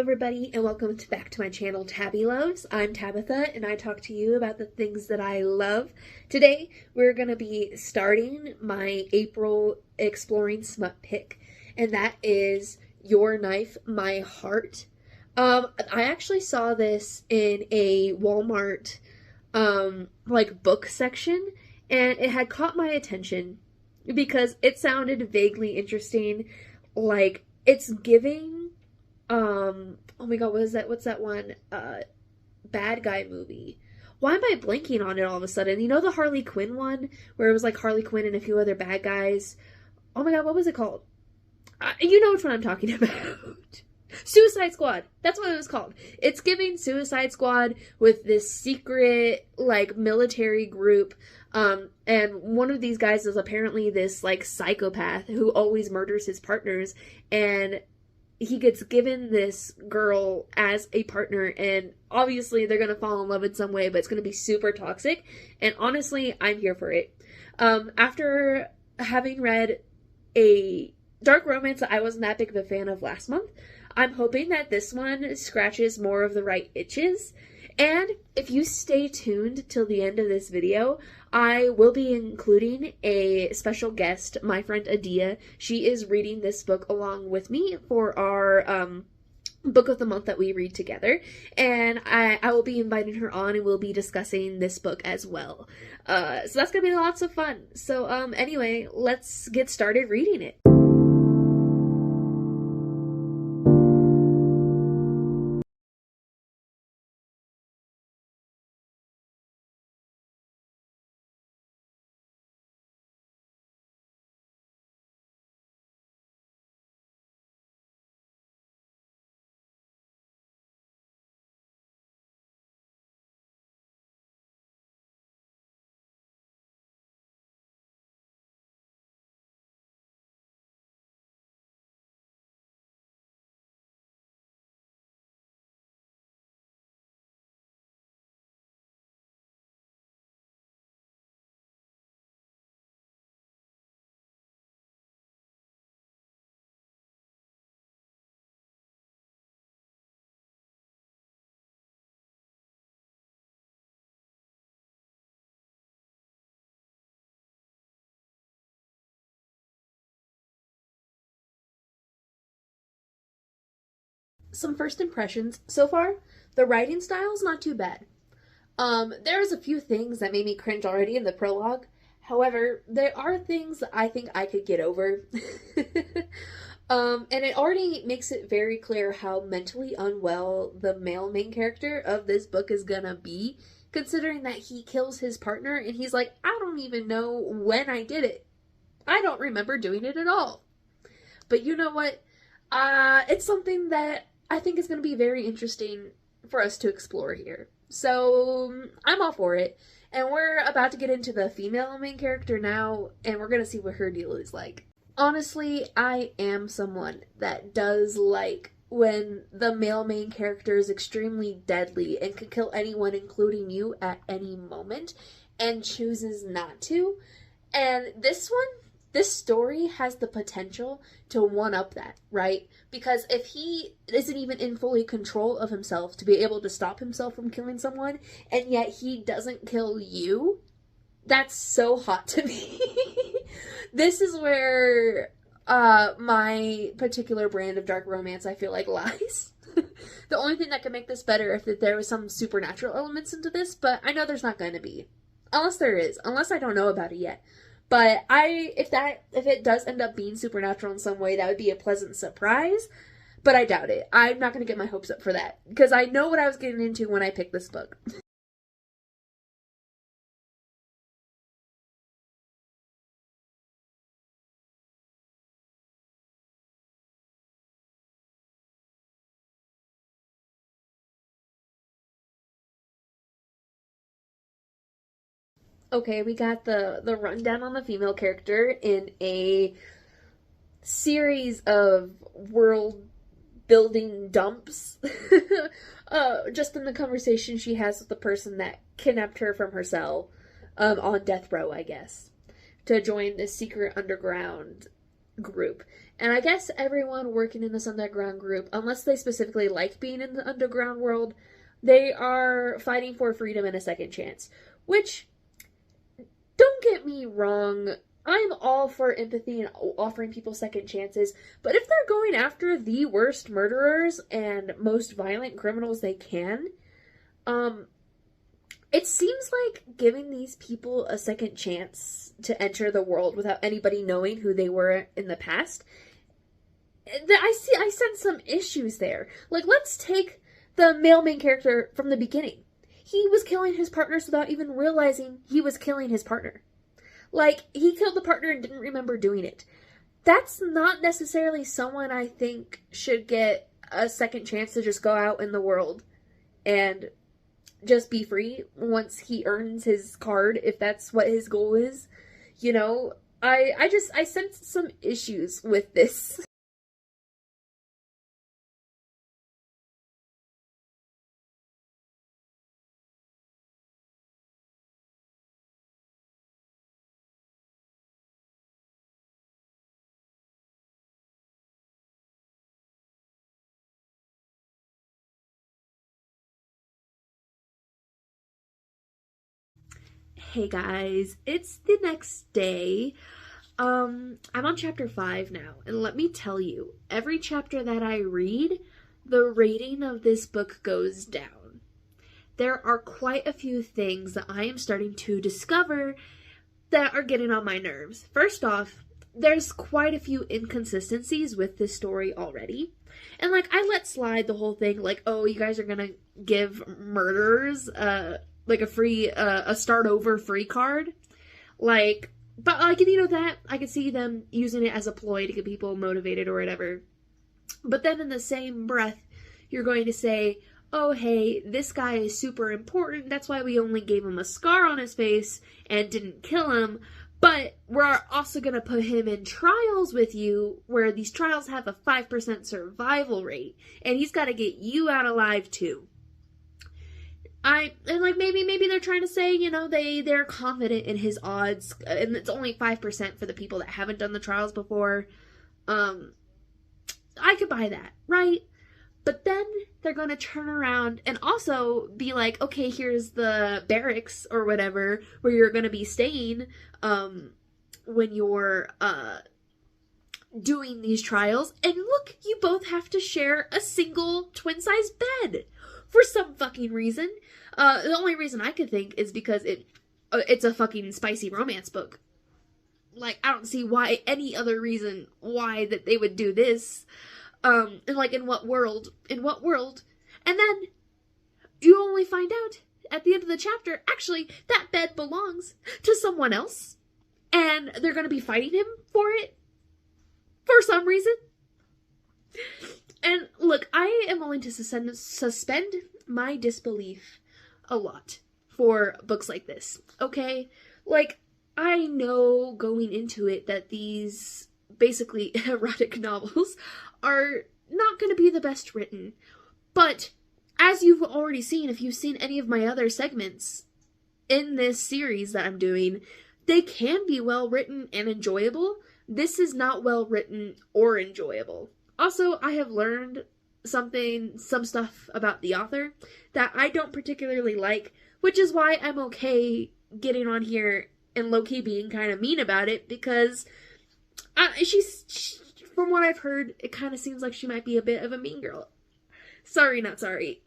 everybody, and welcome back to my channel, Tabby Loves. I'm Tabitha, and I talk to you about the things that I love. Today, we're going to be starting my April Exploring Smut pick, and that is Your Knife, My Heart. I actually saw this in a Walmart, book section, and it had caught my attention because it sounded vaguely interesting. Like, it's giving oh my god, what is that? What's that one? Bad guy movie. Why am I blanking on it all of a sudden? You know the Harley Quinn one? Where it was like Harley Quinn and a few other bad guys? Oh my god, what was it called? You know which one I'm talking about. Suicide Squad. That's what it was called. It's giving Suicide Squad with this secret, military group. And one of these guys is apparently this, psychopath who always murders his partners. And he gets given this girl as a partner, and obviously they're going to fall in love in some way, but it's going to be super toxic, and honestly, I'm here for it. After having read a dark romance that I wasn't that big of a fan of last month, I'm hoping that this one scratches more of the right itches. And if you stay tuned till the end of this video, I will be including a special guest, my friend Adia. She is reading this book along with me for our book of the month that we read together. And I will be inviting her on, and we'll be discussing this book as well. So that's going to be lots of fun. So anyway, let's get started reading it. Some first impressions. So far, the writing style is not too bad. There's a few things that made me cringe already in the prologue. However, there are things that I think I could get over. And it already makes it very clear how mentally unwell the male main character of this book is gonna be, considering that he kills his partner and he's like, I don't even know when I did it. I don't remember doing it at all. But you know what? It's something that I think is going to be very interesting for us to explore here. So I'm all for it. And we're about to get into the female main character now, and we're going to see what her deal is like. Honestly, I am someone that does like when the male main character is extremely deadly and can kill anyone, including you, at any moment, and chooses not to. And this story has the potential to one-up that, right? Because if he isn't even in fully control of himself to be able to stop himself from killing someone, and yet he doesn't kill you, that's so hot to me. This is where my particular brand of dark romance, I feel like, lies. The only thing that could make this better if there was some supernatural elements into this, but I know there's not going to be. Unless there is. Unless I don't know about it yet. But if it does end up being supernatural in some way, that would be a pleasant surprise. But I doubt it. I'm not going to get my hopes up for that. Because I know what I was getting into when I picked this book. Okay, we got the rundown on the female character in a series of world building dumps. Just in the conversation she has with the person that kidnapped her from her cell, on death row, I guess, to join this secret underground group. And I guess everyone working in this underground group, unless they specifically like being in the underground world, they are fighting for freedom and a second chance. Which, don't get me wrong, I'm all for empathy and offering people second chances, but if they're going after the worst murderers and most violent criminals they can, it seems like giving these people a second chance to enter the world without anybody knowing who they were in the past, I sense some issues there. Like, let's take the male main character from the beginning. He was killing his partners without even realizing he was killing his partner. Like, he killed the partner and didn't remember doing it. That's not necessarily someone I think should get a second chance to just go out in the world and just be free once he earns his card, if that's what his goal is. You know, I sense some issues with this. Hey guys, it's the next day. I'm on chapter 5 now, and let me tell you, every chapter that I read, the rating of this book goes down. There are quite a few things that I am starting to discover that are getting on my nerves. First off, there's quite a few inconsistencies with this story already. And like, I let slide the whole thing, like, oh, you guys are gonna give murderers, like a free, a start over free card. Like, but like, you know, that, I could see them using it as a ploy to get people motivated or whatever. But then in the same breath, you're going to say, oh, hey, this guy is super important, that's why we only gave him a scar on his face and didn't kill him, but we're also going to put him in trials with you, where these trials have a 5% survival rate, and he's got to get you out alive too. And like, maybe they're trying to say, you know, they're confident in his odds, and it's only 5% for the people that haven't done the trials before. I could buy that, right? But then they're going to turn around and also be like, okay, here's the barracks or whatever where you're going to be staying when you're doing these trials. And look, you both have to share a single twin-size bed for some fucking reason. The only reason I could think is because it's a fucking spicy romance book. Like, I don't see why any other reason why that they would do this. And like, in what world? And then you only find out at the end of the chapter, actually, that bed belongs to someone else. And they're going to be fighting him for it. For some reason. And look, I am willing to suspend my disbelief a lot for books like this. Okay? Like, I know going into it that these basically erotic novels are not going to be the best written. But as you've already seen, if you've seen any of my other segments in this series that I'm doing, they can be well written and enjoyable. This is not well written or enjoyable. Also, I have learned some stuff about the author that I don't particularly like, which is why I'm okay getting on here and low-key being kind of mean about it, because from what I've heard, it kind of seems like she might be a bit of a mean girl. Sorry, not sorry.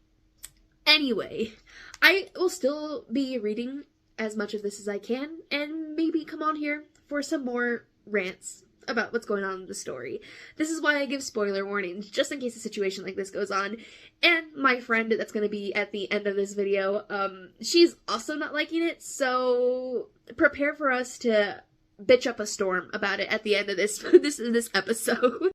Anyway, I will still be reading as much of this as I can, and maybe come on here for some more rants about what's going on in the story. This is why I give spoiler warnings, just in case a situation like this goes on. And my friend that's going to be at the end of this video, she's also not liking it, so prepare for us to bitch up a storm about it at the end of this episode.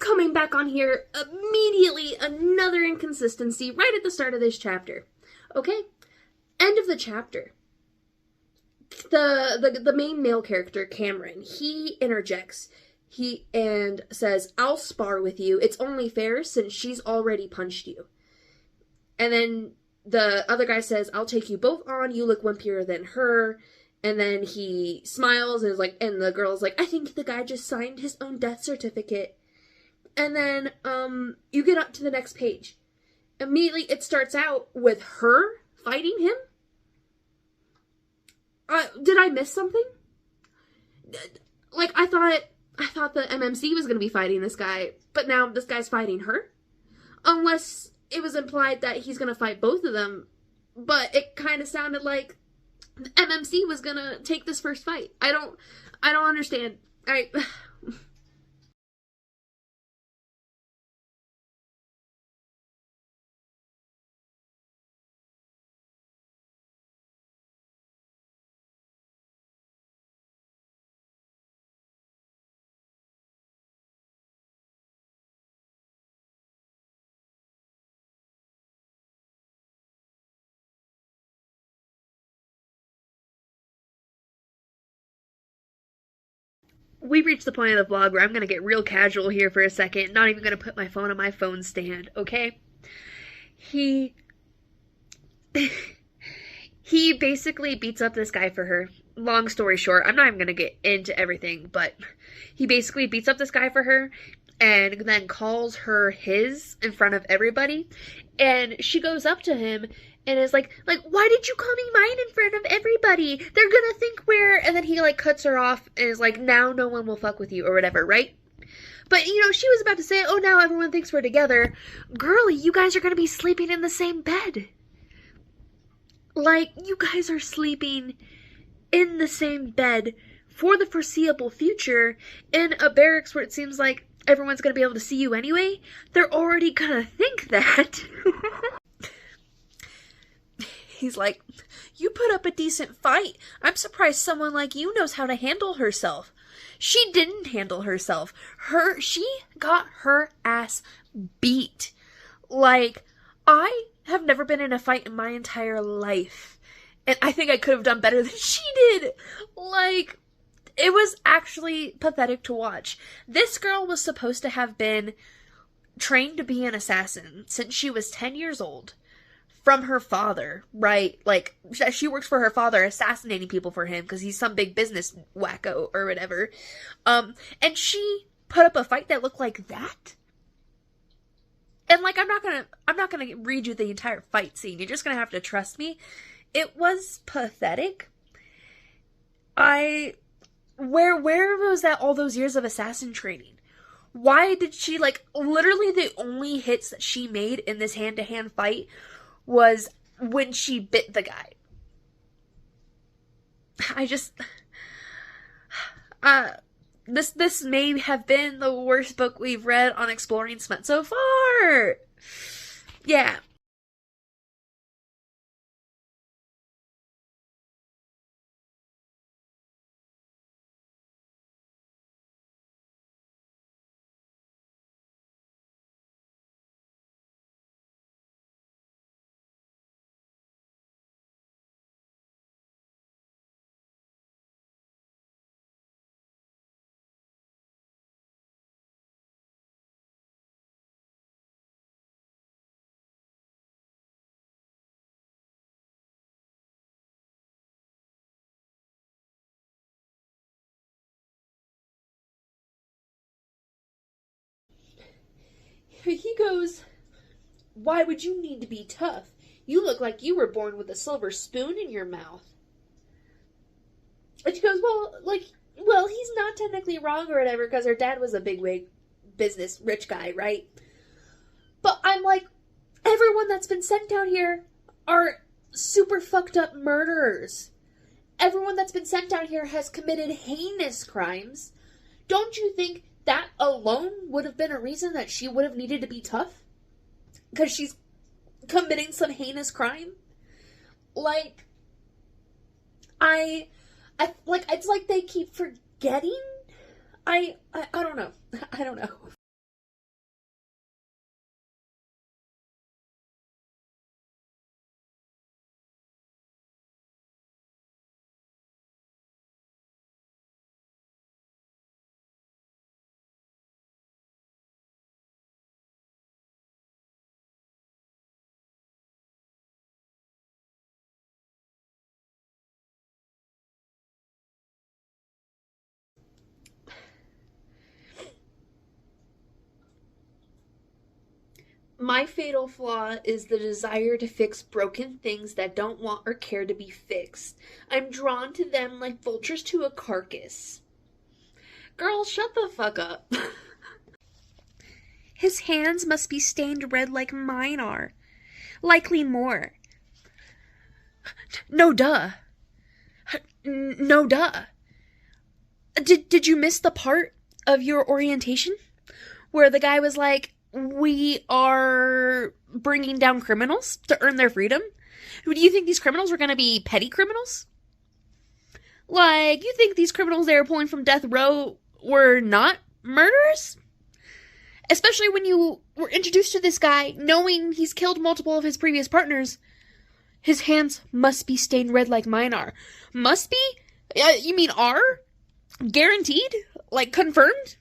Coming back on here, immediately another inconsistency right at the start of this chapter. Okay? End of the chapter. the main male character, Cameron, he interjects. He and says, "I'll spar with you. It's only fair since she's already punched you." And then the other guy says, "I'll take you both on. You look wimpier than her." And then he smiles and is like, and the girl's like, "I think the guy just signed his own death certificate." And then you get up to the next page. Immediately it starts out with her fighting him. Did I miss something? Like, I thought the MMC was going to be fighting this guy, but now this guy's fighting her? Unless it was implied that he's going to fight both of them, but it kind of sounded like the MMC was going to take this first fight. I don't understand. We reached the point of the vlog where I'm going to get real casual here for a second. Not even going to put my phone on my phone stand, okay? He he basically beats up this guy for her. Long story short, I'm not even going to get into everything, but he basically beats up this guy for her and then calls her his in front of everybody. And she goes up to him and is like, "Why did you call me mine in front of everybody? They're gonna think we're..." And then he, like, cuts her off and is like, "Now no one will fuck with you," or whatever, right? But, you know, she was about to say, "Oh, now everyone thinks we're together." Girlie, you guys are gonna be sleeping in the same bed. Like, you guys are sleeping in the same bed for the foreseeable future in a barracks where it seems like everyone's gonna be able to see you anyway. They're already gonna think that. He's like, "You put up a decent fight. I'm surprised someone like you knows how to handle herself." She didn't handle herself. She got her ass beat. Like, I have never been in a fight in my entire life. And I think I could have done better than she did. Like, it was actually pathetic to watch. This girl was supposed to have been trained to be an assassin since she was 10 years old. From her father, right? Like, she works for her father, assassinating people for him because he's some big business wacko or whatever. And she put up a fight that looked like that. And, like, I'm not gonna read you the entire fight scene. You're just gonna have to trust me. It was pathetic. Where was that all those years of assassin training? Why did she, like, literally the only hits that she made in this hand-to-hand fight was when she bit the guy. This may have been the worst book we've read on exploring smut so far. Yeah. He goes, "Why would you need to be tough? You look like you were born with a silver spoon in your mouth." And she goes, well, he's not technically wrong or whatever because her dad was a bigwig business rich guy, right? But I'm like, everyone that's been sent down here are super fucked up murderers. Everyone that's been sent down here has committed heinous crimes. Don't you think that alone would have been a reason that she would have needed to be tough? Because she's committing some heinous crime? Like, it's like they keep forgetting. I don't know. I don't know. My fatal flaw is the desire to fix broken things that don't want or care to be fixed. I'm drawn to them like vultures to a carcass. Girl, shut the fuck up. His hands must be stained red like mine are. Likely more. No duh. No duh. Did you miss the part of your orientation where the guy was like, we are bringing down criminals to earn their freedom? Do you think these criminals were going to be petty criminals? Like, you think these criminals they were pulling from death row were not murderers? Especially when you were introduced to this guy knowing he's killed multiple of his previous partners. His hands must be stained red like mine are. Must be? You mean are? Guaranteed? Like confirmed?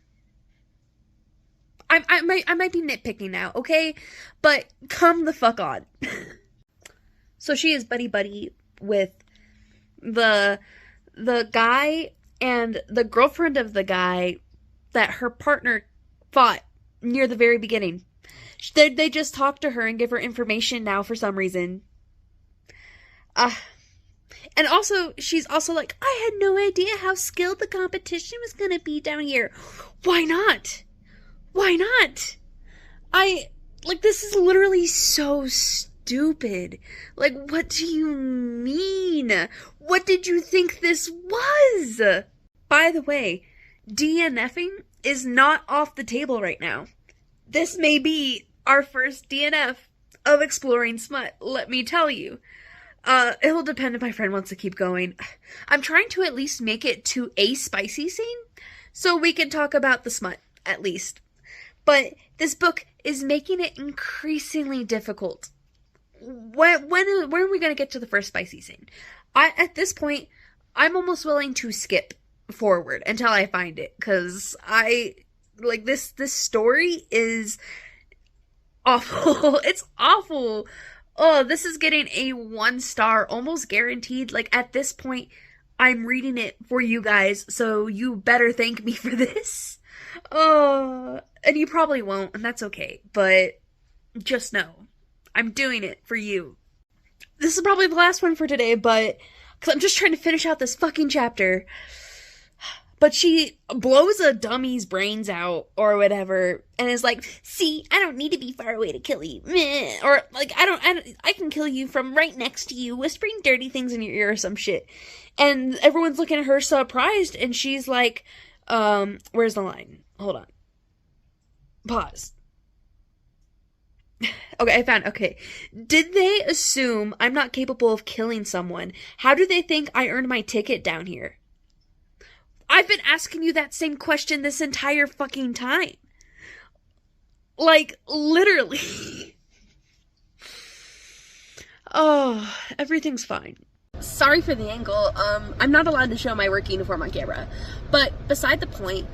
I might be nitpicking now, okay? But come the fuck on. So she is buddy with the guy and the girlfriend of the guy that her partner fought near the very beginning. They just talk to her and give her information now for some reason. And also, she's also like, I had no idea how skilled the competition was gonna be down here. Why not? Why not? This is literally so stupid. Like, what do you mean? What did you think this was? By the way, DNFing is not off the table right now. This may be our first DNF of Exploring Smut, let me tell you. It will depend if my friend wants to keep going. I'm trying to at least make it to a spicy scene, so we can talk about the smut, at least. But this book is making it increasingly difficult. When are we going to get to the first spicy scene? At this point, I'm almost willing to skip forward until I find it, because this story is awful. It's awful. Oh, this is getting a 1-star, almost guaranteed. Like, at this point, I'm reading it for you guys, so you better thank me for this. Oh, and you probably won't, and that's okay. But just know, I'm doing it for you. This is probably the last one for today, but because I'm just trying to finish out this fucking chapter. But she blows a dummy's brains out or whatever and is like, see, I don't need to be far away to kill you. Meh. Or like, I can kill you from right next to you, whispering dirty things in your ear or some shit. And everyone's looking at her surprised and she's like, where's the line? Hold on. Pause. Okay. Did they assume I'm not capable of killing someone? How do they think I earned my ticket down here? I've been asking you that same question this entire fucking time. Like, literally. Oh, everything's fine. Sorry for the angle. I'm not allowed to show my work uniform on camera. But beside the point,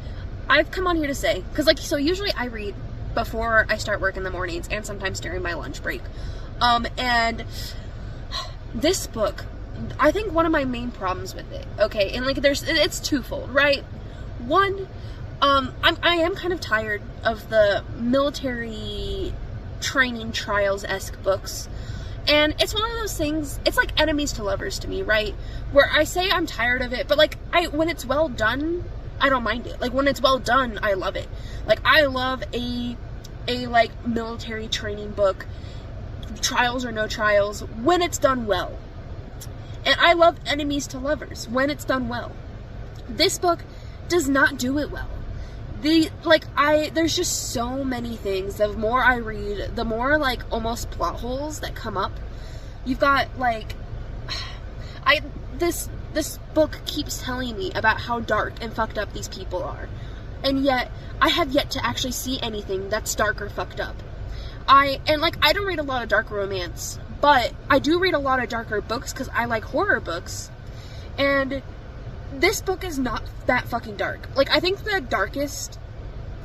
I've come on here to say, because usually I read before I start work in the mornings and sometimes during my lunch break. And this book, I think one of my main problems with it, okay, and it's twofold, right? One, I am kind of tired of the military training trials-esque books, and it's one of those things, it's like enemies to lovers to me, right? Where I say I'm tired of it, but when it's well done, I don't mind it. Like, when it's well done, I love it. Like, I love a military training book, trials or no trials, when it's done well. And I love enemies to lovers when it's done well. This book does not do it well. There's just so many things. The more I read, the more almost plot holes that come up. You've got this book keeps telling me about how dark and fucked up these people are. And yet I have yet to actually see anything that's dark or fucked up. I don't read a lot of dark romance, but I do read a lot of darker books because I like horror books. And this book is not that fucking dark. I think the darkest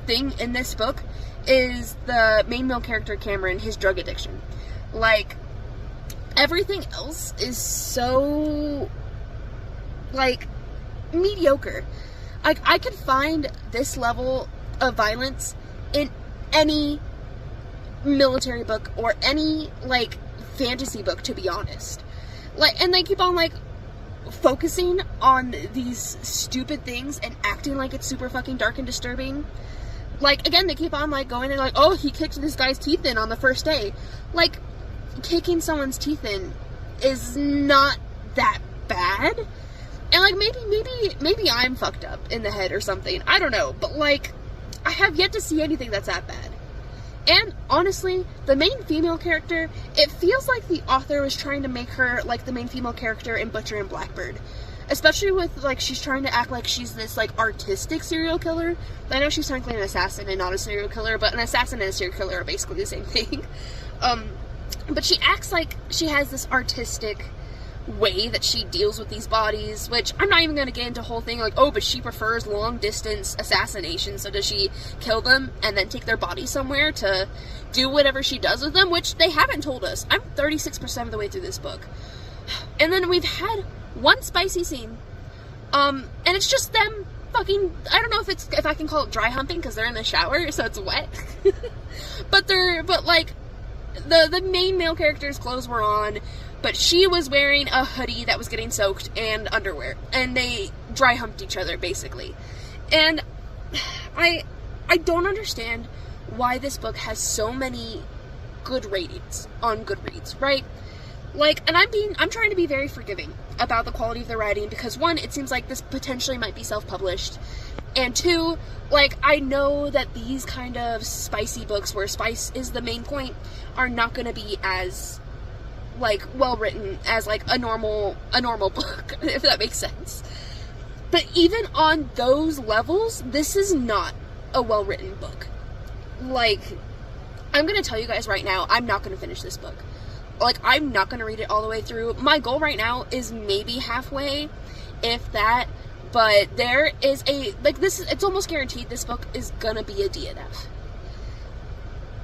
thing in this book is the main male character, Cameron, his drug addiction. Everything else is so, mediocre. I could find this level of violence in any military book or any, like, fantasy book, to be honest. Like, and they keep on, like, focusing on these stupid things and acting like it's super fucking dark and disturbing. Like, again, they keep on, like, going and, like, oh, he kicked this guy's teeth in on the first day. Like, kicking someone's teeth in is not that bad. And, like, maybe I'm fucked up in the head or something. I don't know. But, like, I have yet to see anything that's that bad. And, honestly, the main female character, it feels like the author was trying to make her, like, the main female character in Butcher and Blackbird. Especially with, like, she's trying to act like she's this, like, artistic serial killer. I know she's technically an assassin and not a serial killer, but an assassin and a serial killer are basically the same thing. But she acts like she has this artistic way that she deals with these bodies, which I'm not even going to get into a whole thing like, oh, but she prefers long-distance assassination, so does she kill them and then take their body somewhere to do whatever she does with them, which they haven't told us. I'm 36% of the way through this book. And then we've had one spicy scene, and it's just them fucking, I don't know if I can call it dry humping, because they're in the shower, so it's wet. but like, the main male character's clothes were on, but she was wearing a hoodie that was getting soaked and underwear, and they dry humped each other, basically. And I don't understand why this book has so many good ratings on Goodreads, right? Like, and I'm trying to be very forgiving about the quality of the writing, because one, it seems like this potentially might be self-published, and two, like, I know that these kind of spicy books where spice is the main point are not going to be as, like, well written as, like, a normal book, if that makes sense. But even on those levels, this is not a well written book. Like, I'm gonna tell you guys right now, I'm not gonna finish this book. Like, I'm not gonna read it all the way through. My goal right now is maybe halfway, if that, but there is it's almost guaranteed this book is gonna be a DNF.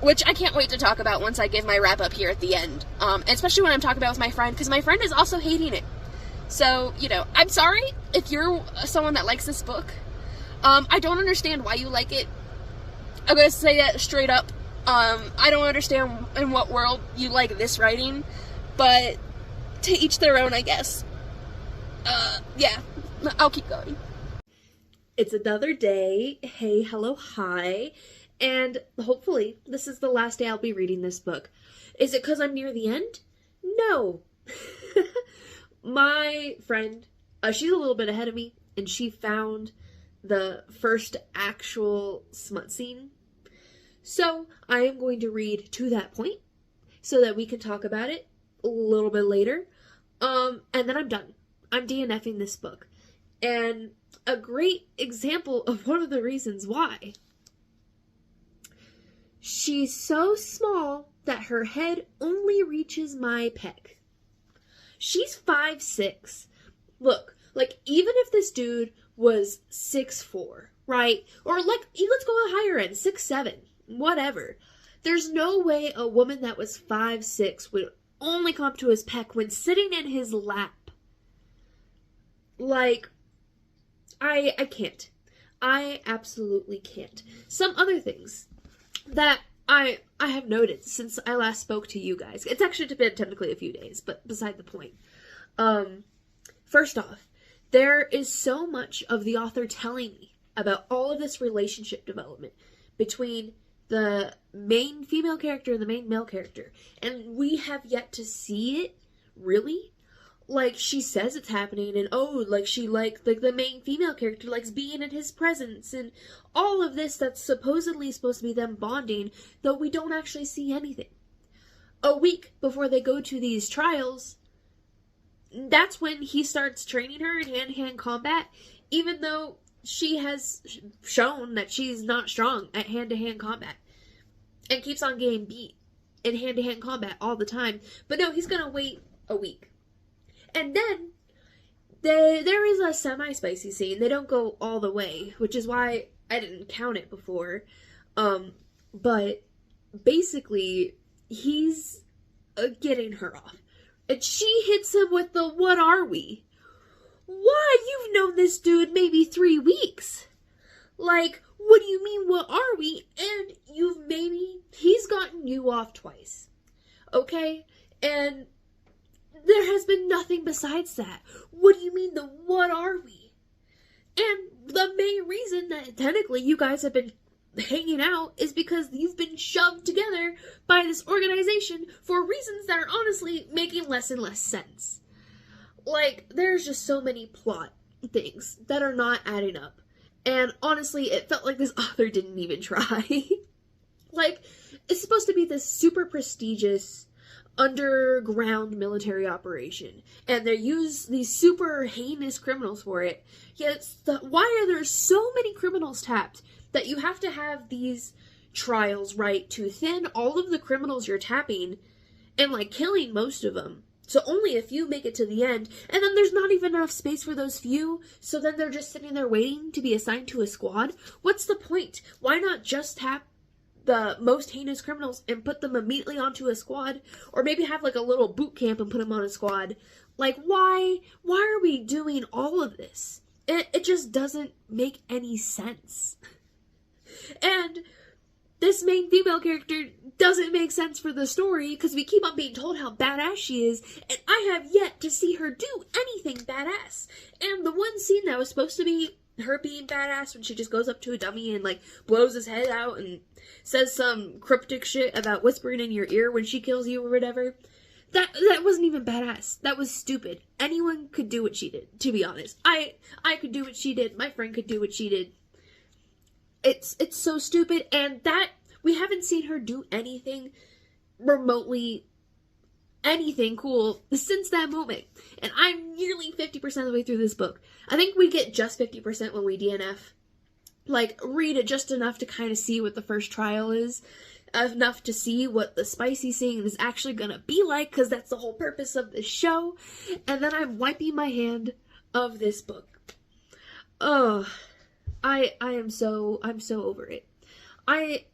Which I can't wait to talk about once I give my wrap up here at the end. Especially when I'm talking about it with my friend, because my friend is also hating it. So, you know, I'm sorry if you're someone that likes this book. I don't understand why you like it. I'm gonna say that straight up. I don't understand in what world you like this writing, but to each their own, I guess. Yeah, I'll keep going. It's another day. Hey, hello, hi. And hopefully this is the last day I'll be reading this book. Is it because I'm near the end? No. My friend, she's a little bit ahead of me, and she found the first actual smut scene. So I am going to read to that point so that we can talk about it a little bit later. And then I'm done. I'm DNFing this book. And a great example of one of the reasons why. She's so small that her head only reaches my pec. She's 5'6". Look, like, even if this dude was 6'4", right? Or, like, let's go a higher end, 6'7", whatever. There's no way a woman that was 5'6" would only come up to his pec when sitting in his lap. Like, I can't. I absolutely can't. Some other things that I have noted since I last spoke to you guys. It's actually been technically a few days, but beside the point. First off, there is so much of the author telling me about all of this relationship development between the main female character and the main male character, and we have yet to see it, really. Like, she says it's happening, and oh, like, she like the main female character likes being in his presence, and all of this that's supposedly supposed to be them bonding, though we don't actually see anything. A week before they go to these trials, that's when he starts training her in hand-to-hand combat, even though she has shown that she's not strong at hand-to-hand combat, and keeps on getting beat in hand-to-hand combat all the time. But no, he's gonna wait a week. And then, there is a semi-spicy scene. They don't go all the way, which is why I didn't count it before. But, basically, he's getting her off. And she hits him with the, "What are we?" Why, you've known this dude maybe 3 weeks. Like, what do you mean, what are we? And he's gotten you off twice. Okay? And there has been nothing besides that. What do you mean the what are we? And the main reason that technically you guys have been hanging out is because you've been shoved together by this organization for reasons that are honestly making less and less sense. Like, there's just so many plot things that are not adding up. And honestly, it felt like this author didn't even try. Like, it's supposed to be this super prestigious underground military operation, and they use these super heinous criminals for it. Yet, why are there so many criminals tapped that you have to have these trials, right, to thin all of the criminals you're tapping and, like, killing most of them? So only a few make it to the end, and then there's not even enough space for those few, so then they're just sitting there waiting to be assigned to a squad? What's the point? Why not just tap the most heinous criminals and put them immediately onto a squad? Or maybe have like a little boot camp and put them on a squad? Like, why are we doing all of this? It just doesn't make any sense. And this main female character doesn't make sense for the story because we keep on being told how badass she is, and I have yet to see her do anything badass. And the one scene that was supposed to be her being badass, when she just goes up to a dummy and like blows his head out and says some cryptic shit about whispering in your ear when she kills you or whatever, that wasn't even badass. That was stupid. Anyone could do what she did, to be honest. I could do what she did. My friend could do what she did. It's so stupid, and that we haven't seen her do anything remotely anything cool since that moment. And I'm nearly 50% of the way through this book. I think we get just 50% when we DNF. Like, read it just enough to kind of see what the first trial is. Enough to see what the spicy scene is actually gonna be like, because that's the whole purpose of the show. And then I'm wiping my hand of this book. Oh, I'm so over it. I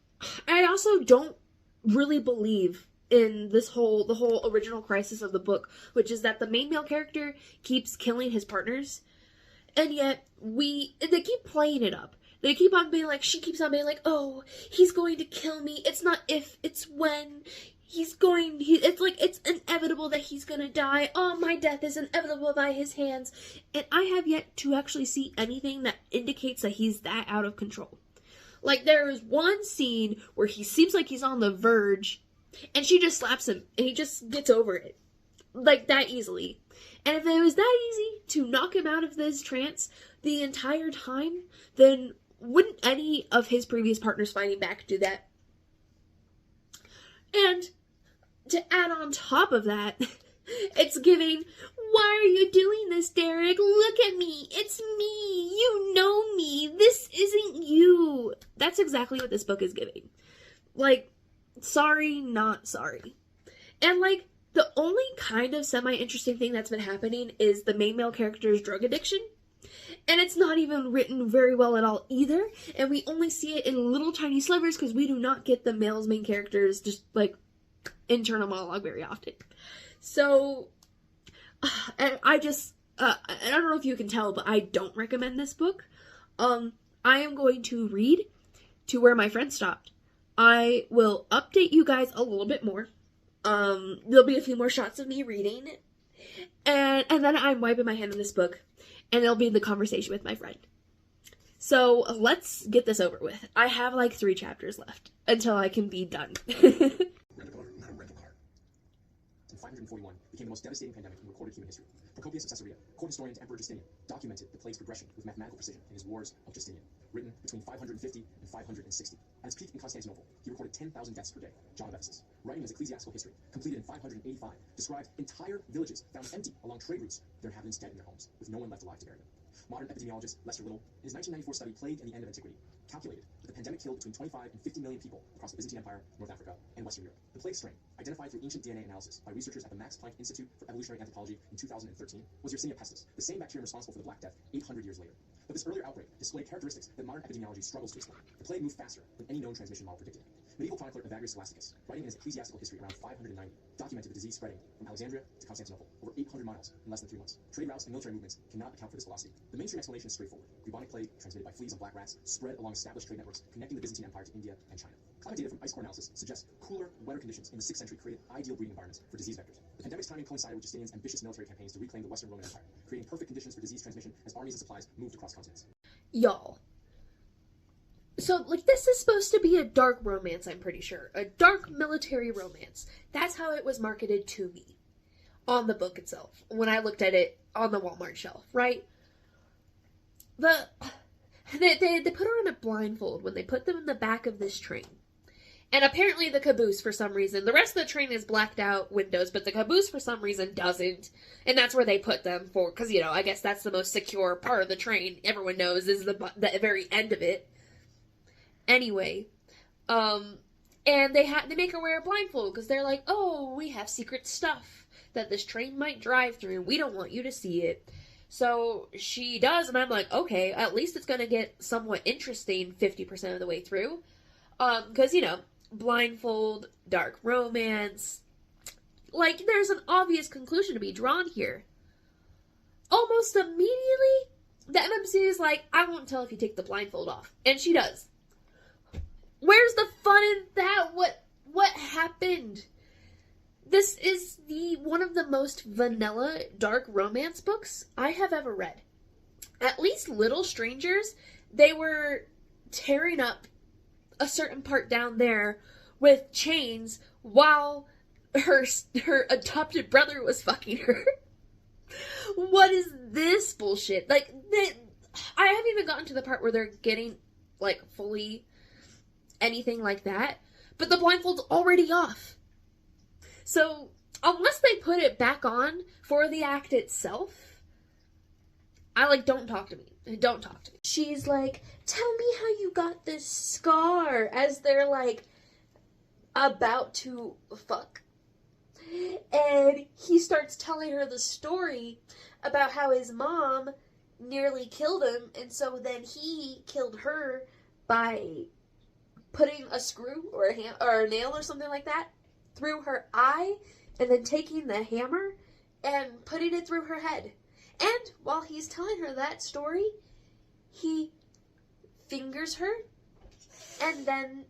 also don't really believe in the whole original crisis of the book, which is that the main male character keeps killing his partners, and yet they keep playing it up. They keep on being like, she keeps on being like, oh, he's going to kill me. It's not if, it's when. It's like, it's inevitable that he's gonna die. Oh, my death is inevitable by his hands. And I have yet to actually see anything that indicates that he's that out of control. Like, there is one scene where he seems like he's on the verge, and she just slaps him, and he just gets over it. Like, that easily. And if it was that easy to knock him out of this trance the entire time, then wouldn't any of his previous partners fighting back do that? And to add on top of that, it's giving, why are you doing this, Derek? Look at me. It's me. You know me. This isn't you. That's exactly what this book is giving. Like, sorry, not sorry. And, like, the only kind of semi-interesting thing that's been happening is the main male character's drug addiction. And it's not even written very well at all either. And we only see it in little tiny slivers because we do not get the male's main character's just, like, internal monologue very often. So, and I don't know if you can tell, but I don't recommend this book. I am going to read to where my friend stopped. I will update you guys a little bit more. There'll be a few more shots of me reading. And then I'm wiping my hand on this book. And it'll be the conversation with my friend. So, let's get this over with. I have like 3 chapters left until I can be done. In 541 became the most devastating pandemic in recorded human history. Procopius of Caesarea, court historian to Emperor Justinian, documented the plague's progression with mathematical precision in his Wars of Justinian, written between 550 and 560. At its peak in Constantinople, he recorded 10,000 deaths per day. John of Ephesus, writing his ecclesiastical history, completed in 585, described entire villages found empty along trade routes, their inhabitants dead in their homes, with no one left alive to bury them. Modern epidemiologist Lester Little, in his 1994 study Plague and the End of Antiquity, calculated that the pandemic killed between 25 and 50 million people across the Byzantine Empire, North Africa, and Western Europe. The plague strain, identified through ancient DNA analysis by researchers at the Max Planck Institute for Evolutionary Anthropology in 2013, was Yersinia pestis, the same bacterium responsible for the Black Death 800 years later. But this earlier outbreak displayed characteristics that modern epidemiology struggles to explain. The plague moved faster than any known transmission model predicted. Medieval chronicler Evagrius Scholasticus, writing in his ecclesiastical history around 590, documented the disease spreading from Alexandria to Constantinople, over 800 miles in less than 3 months. Trade routes and military movements cannot account for this velocity. The mainstream explanation is straightforward. Bubonic plague, transmitted by fleas and black rats, spread along established trade networks connecting the Byzantine Empire to India and China. Climate data from ice core analysis suggests cooler, wetter conditions in the 6th century created ideal breeding environments for disease vectors. The pandemic's timing coincided with Justinian's ambitious military campaigns to reclaim the Western Roman Empire, creating perfect conditions for disease transmission as armies and supplies moved across continents. Y'all. So, like, this is supposed to be a dark romance, I'm pretty sure. A dark military romance. That's how it was marketed to me on the book itself, when I looked at it on the Walmart shelf, right? They put her on a blindfold when they put them in the back of this train. And apparently the caboose, for some reason, the rest of the train is blacked out windows, but the caboose, for some reason, doesn't. And that's where they put them for, because, you know, I guess that's the most secure part of the train. Everyone knows is the very end of it. Anyway, and they make her wear a blindfold because they're like, oh, we have secret stuff that this train might drive through. We don't want you to see it. So she does, and I'm like, okay, at least it's going to get somewhat interesting 50% of the way through. Because, you know, blindfold, dark romance. Like, there's an obvious conclusion to be drawn here. Almost immediately, the MMC is like, I won't tell if you take the blindfold off. And she does. Where's the fun in that? What happened? This is one of the most vanilla dark romance books I have ever read. At least Little Strangers, they were tearing up a certain part down there with chains while her adopted brother was fucking her. What is this bullshit? Like, I haven't even gotten to the part where they're getting, like, fully anything like that, but the blindfold's already off. So, unless they put it back on for the act itself, don't talk to me. Don't talk to me. She's like, tell me how you got this scar, as they're, like, about to fuck. And he starts telling her the story about how his mom nearly killed him, and so then he killed her by putting a screw or a nail or something like that through her eye, and then taking the hammer and putting it through her head. And while he's telling her that story, he fingers her and then,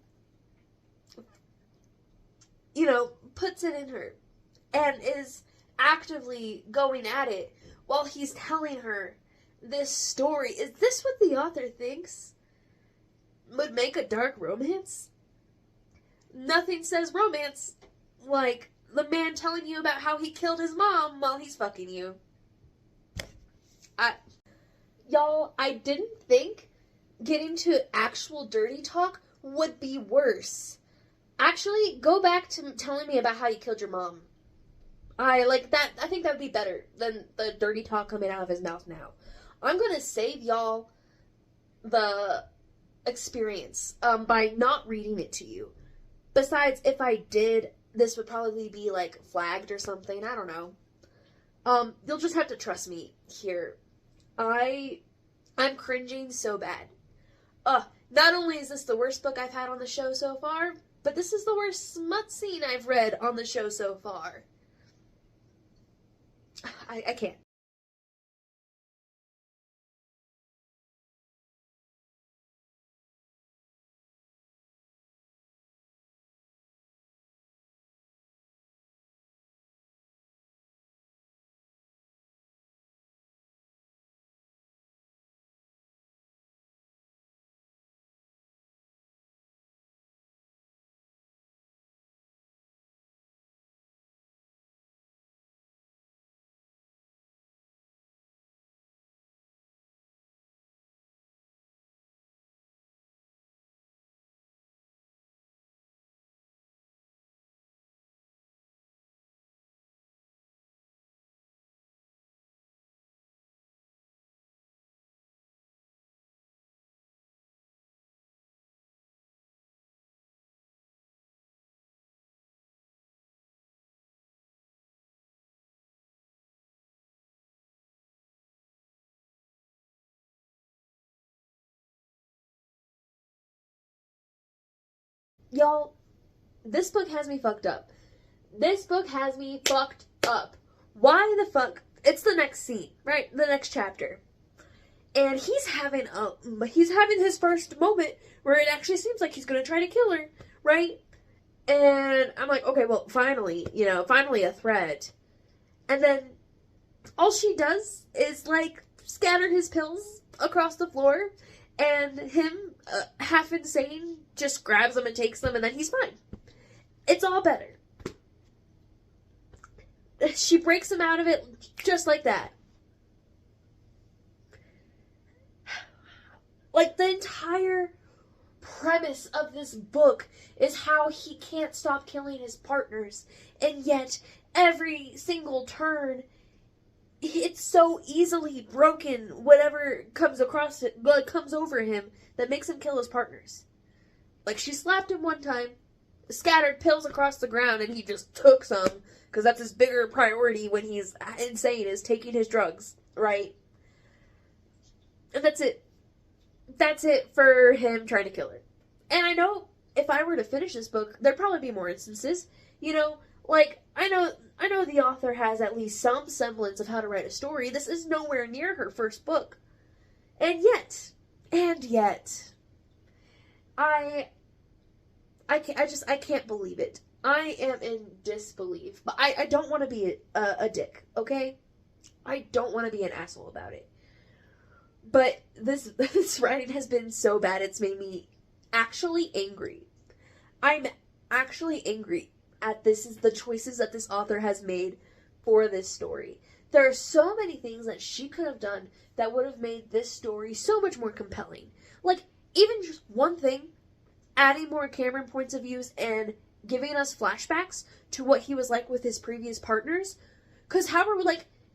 you know, puts it in her and is actively going at it while he's telling her this story. Is this what the author thinks would make a dark romance? Nothing says romance like the man telling you about how he killed his mom while he's fucking you. Y'all, I didn't think getting to actual dirty talk would be worse. Actually, go back to telling me about how you killed your mom. I think that would be better than the dirty talk coming out of his mouth now. I'm gonna save y'all the experience by not reading it to you. Besides, if I did, this would probably be, like, flagged or something. I don't know. You'll just have to trust me here. I'm cringing so bad. Not only is this the worst book I've had on the show so far, but this is the worst smut scene I've read on the show so far. I can't. Y'all, This book has me fucked up. This book has me fucked up. Why the fuck? It's the next scene, right? The next chapter. And he's having his first moment where it actually seems like he's gonna try to kill her, right? And I'm like, okay, well, finally a threat. And then all she does is, like, scatter his pills across the floor, and him, half insane, just grabs them and takes them, and then he's fine. It's all better. She breaks him out of it just like that. Like, the entire premise of this book is how he can't stop killing his partners, and yet every single turn, it's so easily broken, whatever comes over him, that makes him kill his partners. Like, she slapped him one time, scattered pills across the ground, and he just took some, because that's his bigger priority when he's insane, is taking his drugs, right? And that's it. That's it for him trying to kill her. And I know if I were to finish this book, there'd probably be more instances. You know, like, I know the author has at least some semblance of how to write a story. This is nowhere near her first book. And yet, I can't believe it. I am in disbelief. But I don't want to be a dick, okay? I don't want to be an asshole about it. But this writing has been so bad, it's made me actually angry. I'm actually angry at the choices that this author has made for this story. There are so many things that she could have done that would have made this story so much more compelling. Like, even just one thing, adding more Cameron points of views and giving us flashbacks to what he was like with his previous partners. Because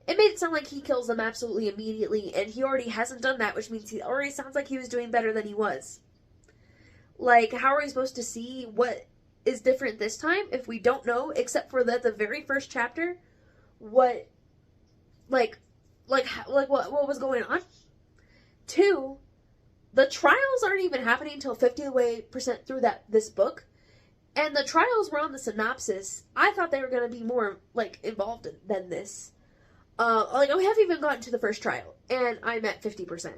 it made it sound like he kills them absolutely immediately, and he already hasn't done that, which means he already sounds like he was doing better than he was. Like, how are we supposed to see what is different this time if we don't know, except for the very first chapter, what was going on? 2, the trials aren't even happening until 50% through this book, and the trials were on the synopsis. I thought they were going to be more, involved than this. We haven't even gotten to the first trial, and I'm at 50%.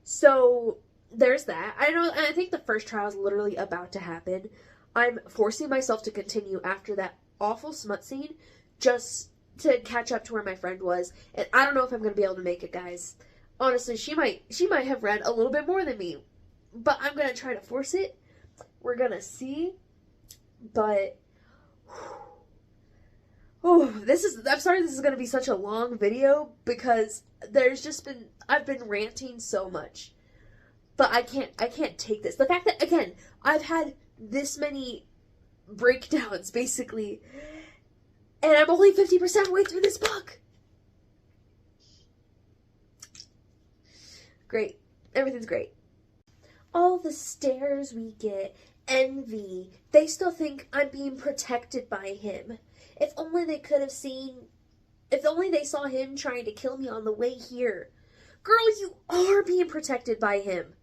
So, there's that. I think the first trial is literally about to happen. I'm forcing myself to continue after that awful smut scene, just to catch up to where my friend was, and I don't know if I'm going to be able to make it, guys. Honestly, she might have read a little bit more than me, but I'm going to try to force it. We're going to see, but... I'm sorry this is going to be such a long video, because I've been ranting so much. But I can't take this. The fact that, again, I've had this many breakdowns, basically, and I'm only 50% way through this book. Great. Everything's great. All the stares we get, envy, they still think I'm being protected by him. If only they saw him trying to kill me on the way here. Girl, you are being protected by him.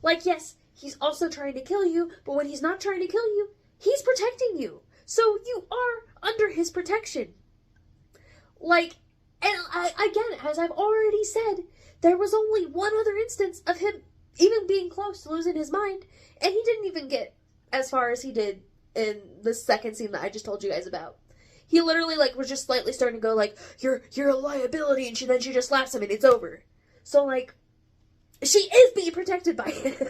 Like, yes, he's also trying to kill you, but when he's not trying to kill you, he's protecting you. So you are under his protection. Again, as I've already said, there was only one other instance of him even being close to losing his mind, and he didn't even get as far as he did in the second scene that I just told you guys about. He literally, was just slightly starting to go, you're a liability, and then she just slaps him, and it's over. So, she is being protected by him.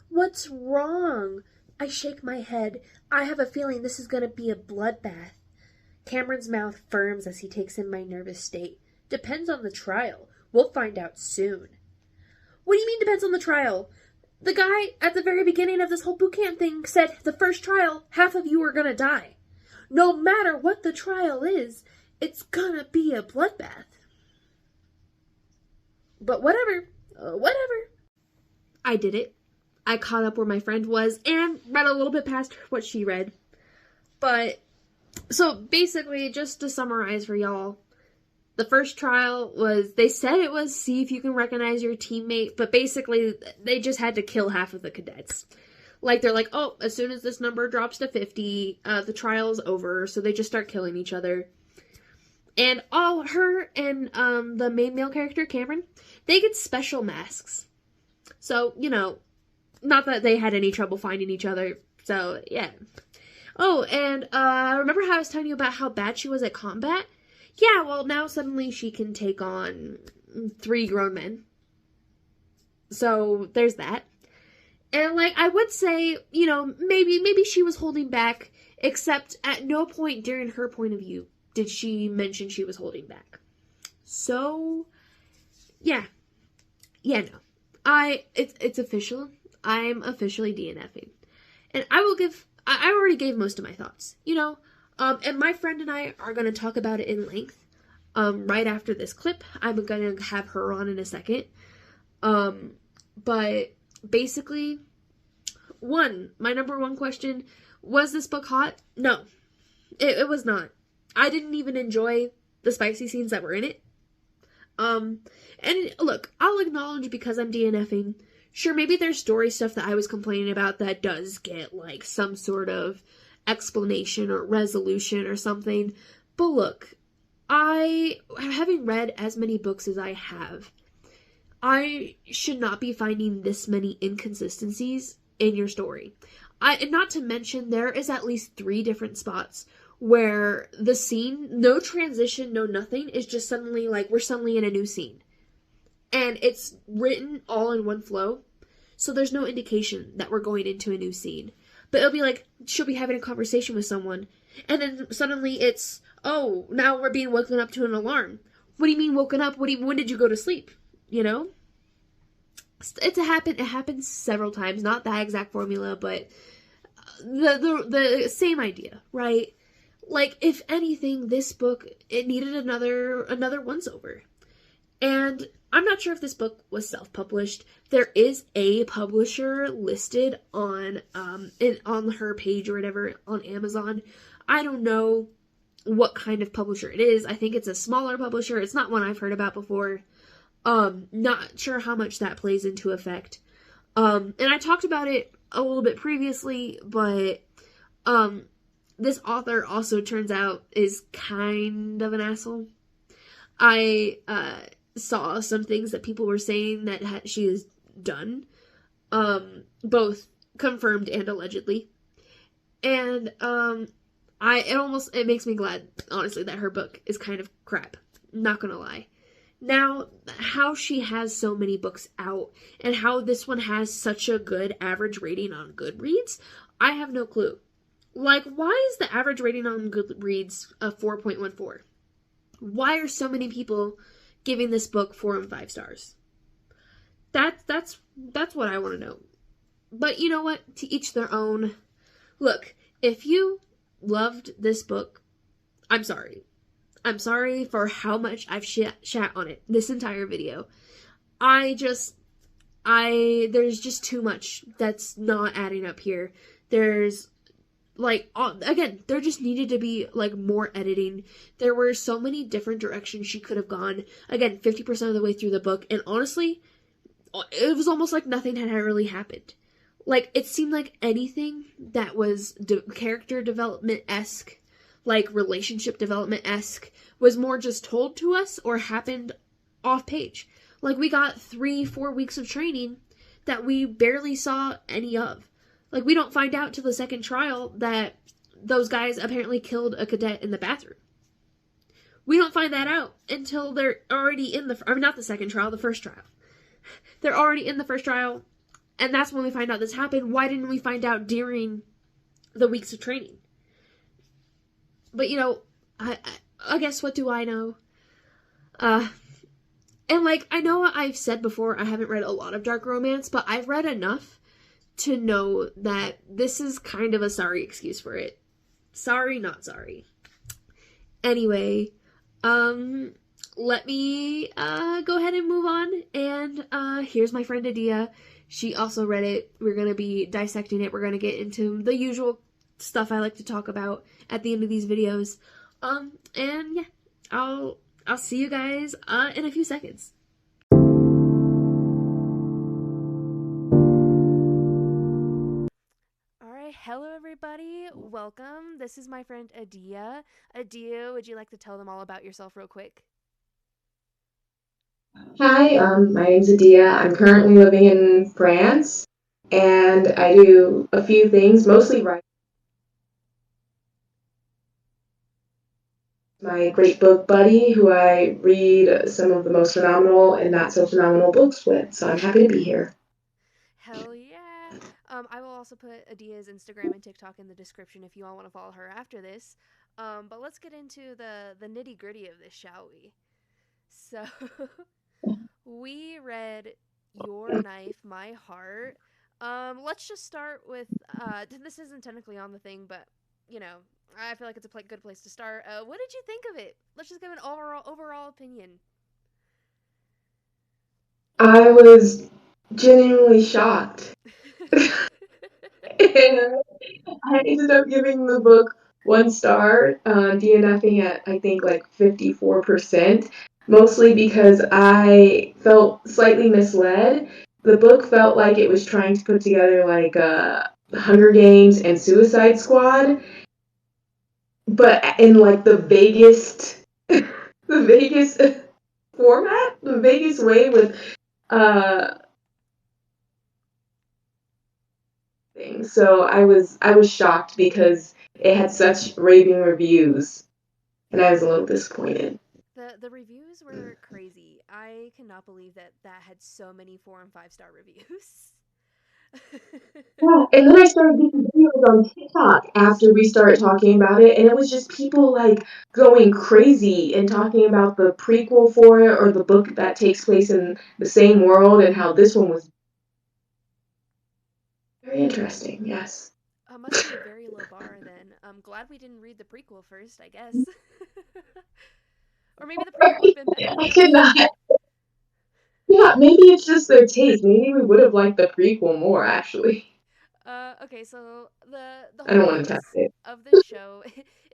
What's wrong? I shake my head. I have a feeling this is going to be a bloodbath. Cameron's mouth firms as he takes in my nervous state. Depends on the trial. We'll find out soon. What do you mean depends on the trial? The guy at the very beginning of this whole boot camp thing said the first trial, half of you are gonna die. No matter what the trial is, it's gonna be a bloodbath. But whatever. I did it. I caught up where my friend was and read a little bit past what she read. But, so basically, just to summarize for y'all, The first trial was, they said it was see if you can recognize your teammate, but basically they just had to kill half of the cadets. Like, they're like, oh, as soon as this number drops to 50, the trial's over, so they just start killing each other. And her and the main male character, Cameron, they get special masks. So, you know, not that they had any trouble finding each other, so, yeah. Oh, and remember how I was telling you about how bad she was at combat? Yeah, well, now suddenly she can take on 3 grown men. So, there's that. And, like, I would say, you know, maybe she was holding back, except at no point during her point of view did she mention she was holding back. So, yeah. Yeah, no. It's official. I'm officially DNFing. And I already gave most of my thoughts, you know. And my friend and I are going to talk about it in length, right after this clip. I'm going to have her on in a second. But basically, my number one question, was this book hot? No, it was not. I didn't even enjoy the spicy scenes that were in it. And look, I'll acknowledge because I'm DNFing. Sure, maybe there's story stuff that I was complaining about that does get, like, some sort of explanation or resolution or something. But look, having read as many books as I have, I should not be finding this many inconsistencies in your story. And not to mention, there is at least 3 different spots where the scene, no transition, no nothing, is just suddenly, like, we're suddenly in a new scene. And it's written all in one flow, so there's no indication that we're going into a new scene. But it'll be like, she'll be having a conversation with someone, and then suddenly it's, oh, now we're being woken up to an alarm. What do you mean woken up? When did you go to sleep? You know? It happens several times, not that exact formula, but the same idea, right? Like, if anything, this book, it needed another once-over. And I'm not sure if this book was self-published. There is a publisher listed on her page or whatever on Amazon. I don't know what kind of publisher it is. I think it's a smaller publisher. It's not one I've heard about before. Not sure how much that plays into effect. And I talked about it a little bit previously, but this author also turns out is kind of an asshole. I saw some things that people were saying that she has done, both confirmed and allegedly. And it makes me glad, honestly, that her book is kind of crap. Not gonna lie. Now, how she has so many books out and how this one has such a good average rating on Goodreads, I have no clue. Like, why is the average rating on Goodreads a 4.14? Why are so many people giving this book 4 and 5 stars? That's what I want to know. But you know what? To each their own. Look, if you loved this book, I'm sorry. I'm sorry for how much I've shat on it this entire video. There's just too much that's not adding up here. There's, like, again, there just needed to be, like, more editing. There were so many different directions she could have gone. Again, 50% of the way through the book, and honestly, it was almost like nothing had really happened. Like, it seemed like anything that was character development-esque, like, relationship development-esque, was more just told to us or happened off-page. Like, we got 3-4 weeks of training that we barely saw any of. Like, we don't find out till the second trial that those guys apparently killed a cadet in the bathroom. We don't find that out until they're already in not the second trial, the first trial. They're already in the first trial, and that's when we find out this happened. Why didn't we find out during the weeks of training? But, you know, I guess what do I know? And, like, I know I've said before I haven't read a lot of dark romance, but I've read enough to know that this is kind of a sorry excuse for it. Sorry, not sorry. Anyway, let me go ahead and move on, and here's my friend Adia. She also read it. We're going to be dissecting it. We're going to get into the usual stuff I like to talk about at the end of these videos. And yeah, I'll see you guys in a few seconds. All right, hello everybody. Welcome. This is my friend Adia. Adia, would you like to tell them all about yourself real quick? Hi, my name's Adia. I'm currently living in France, and I do a few things, mostly write. My great book buddy, who I read some of the most phenomenal and not so phenomenal books with, so I'm happy to be here. Hell yeah. I will also put Adia's Instagram and TikTok in the description if you all want to follow her after this. But let's get into the nitty gritty of this, shall we? So, we read Your Knife, My Heart. Let's just start with this isn't technically on the thing, but you know, I feel like it's a good place to start. What did you think of it? Let's just give an overall opinion. I was genuinely shocked. And I ended up giving the book 1 star, DNFing at I think like 54%, mostly because I felt slightly misled. The book felt like it was trying to put together like Hunger Games and Suicide Squad, but in like the vaguest, the vaguest format, the vaguest way with uh things. So I was shocked because it had such raving reviews, and I was a little disappointed. The reviews were crazy. I cannot believe that that had so many 4 and 5 star reviews. Yeah, and then I started making videos on TikTok after we started talking about it, and it was just people like going crazy and talking about the prequel for it or the book that takes place in the same world and how this one was very interesting. Yes. Must be a very low bar then. I'm glad we didn't read the prequel first, I guess. Or maybe the prequel would have been better. I could not. Yeah, maybe it's just their taste. Maybe we would have liked the prequel more, actually. Okay, so the I whole don't want to test premise it. of this show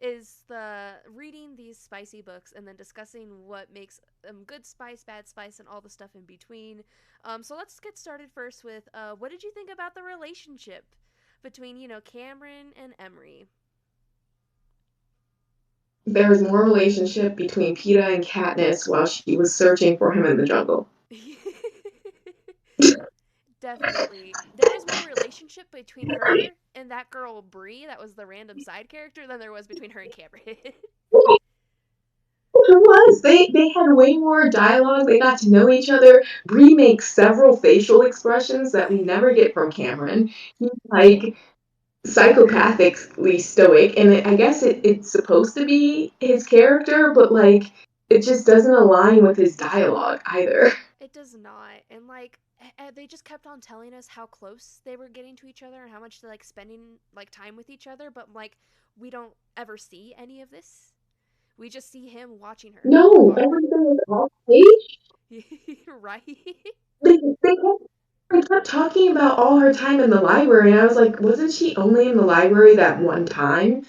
is the reading these spicy books and then discussing what makes them good spice, bad spice, and all the stuff in between. So let's get started first with what did you think about the relationship between Cameron and Emery? There was more relationship between Peta and Katniss while she was searching for him in the jungle. Definitely. There was more relationship between her and that girl Bree, that was the random side character, than there was between her and Cameron. It was. They had way more dialogue. They got to know each other. Bree makes several facial expressions that we never get from Cameron. He's like psychopathically stoic, and I guess it's supposed to be his character, but like it just doesn't align with his dialogue either. It does not. And like they just kept on telling us how close they were getting to each other and how much they like spending like time with each other, but like we don't ever see any of this. We just see him watching her from No, afar. everything was off page. Right? They kept talking about all her time in the library, and I was like, wasn't she only in the library that one time?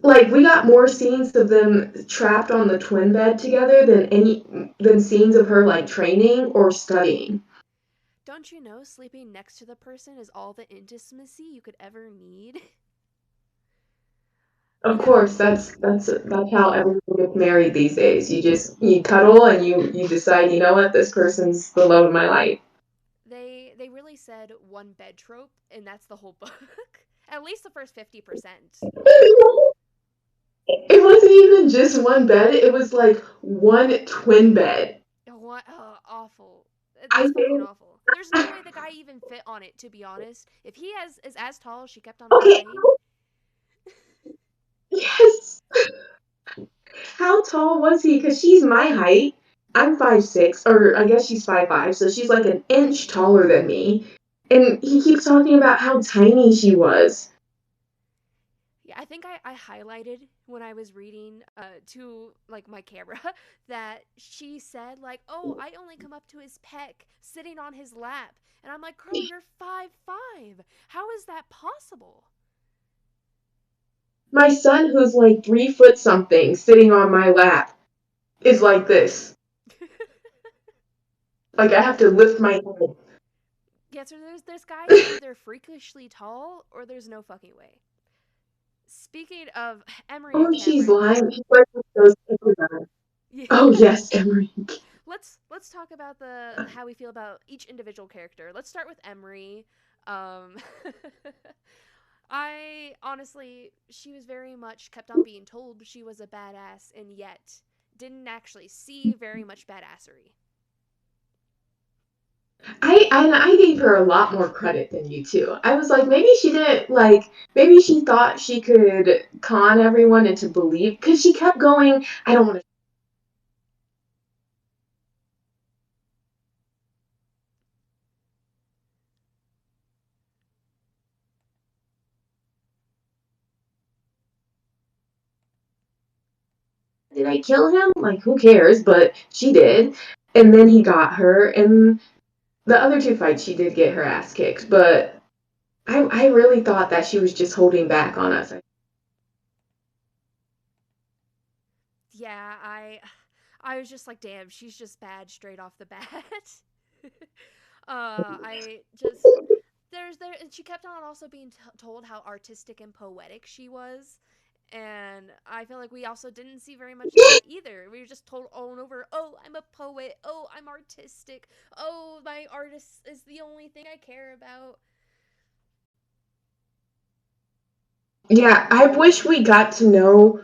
Like, we got more scenes of them trapped on the twin bed together than scenes of her like training or studying. Don't you know sleeping next to the person is all the intimacy you could ever need? You Of know, course, that's how everyone gets married these days. You cuddle and you decide, you know what, this person's the love of my life. they really said one bed trope, and that's the whole book. At least the first 50%. It wasn't even just one bed, it was like one twin bed. What? Awful. I That's fucking think, awful. There's no way the guy even fit on it, to be honest. If he is as tall as she kept on okay, saying, yes. How tall was he? Because she's my height. I'm 5'6", or I guess she's 5'5", so she's like an inch taller than me. And he keeps talking about how tiny she was. yeah, I think I highlighted when I was reading to like my camera that she said like, "Oh, I only come up to his peck, sitting on his lap," and I'm like, "Girl, you're 5'5". How is that possible?" My son, who's like 3 foot something, sitting on my lap, is like this. Like I have to lift my head. Yeah, so there's guys who are either freakishly tall or there's no fucking way. Speaking of Emery Oh, and she's Cameron, lying. She wears those everywhere. yeah. Oh yes, Emery. Let's talk about the how we feel about each individual character. Let's start with Emery. Um, I honestly, she was very much kept on being told she was a badass, and yet didn't actually see very much badassery. I gave her a lot more credit than you too. I was like, maybe she didn't like. Maybe she thought she could con everyone into believe because she kept going. I don't want to. Did I kill him? Like, who cares? But she did, and then he got her. And the other 2 fights, she did get her ass kicked. But I really thought that she was just holding back on us. Yeah, I was just like, damn, she's just bad straight off the bat. I just there and she kept on also being told how artistic and poetic she was. And I feel like we also didn't see very much of that either. We were just told over and over, oh, I'm a poet. Oh, I'm artistic. Oh, my artist is the only thing I care about. Yeah, I wish we got to know.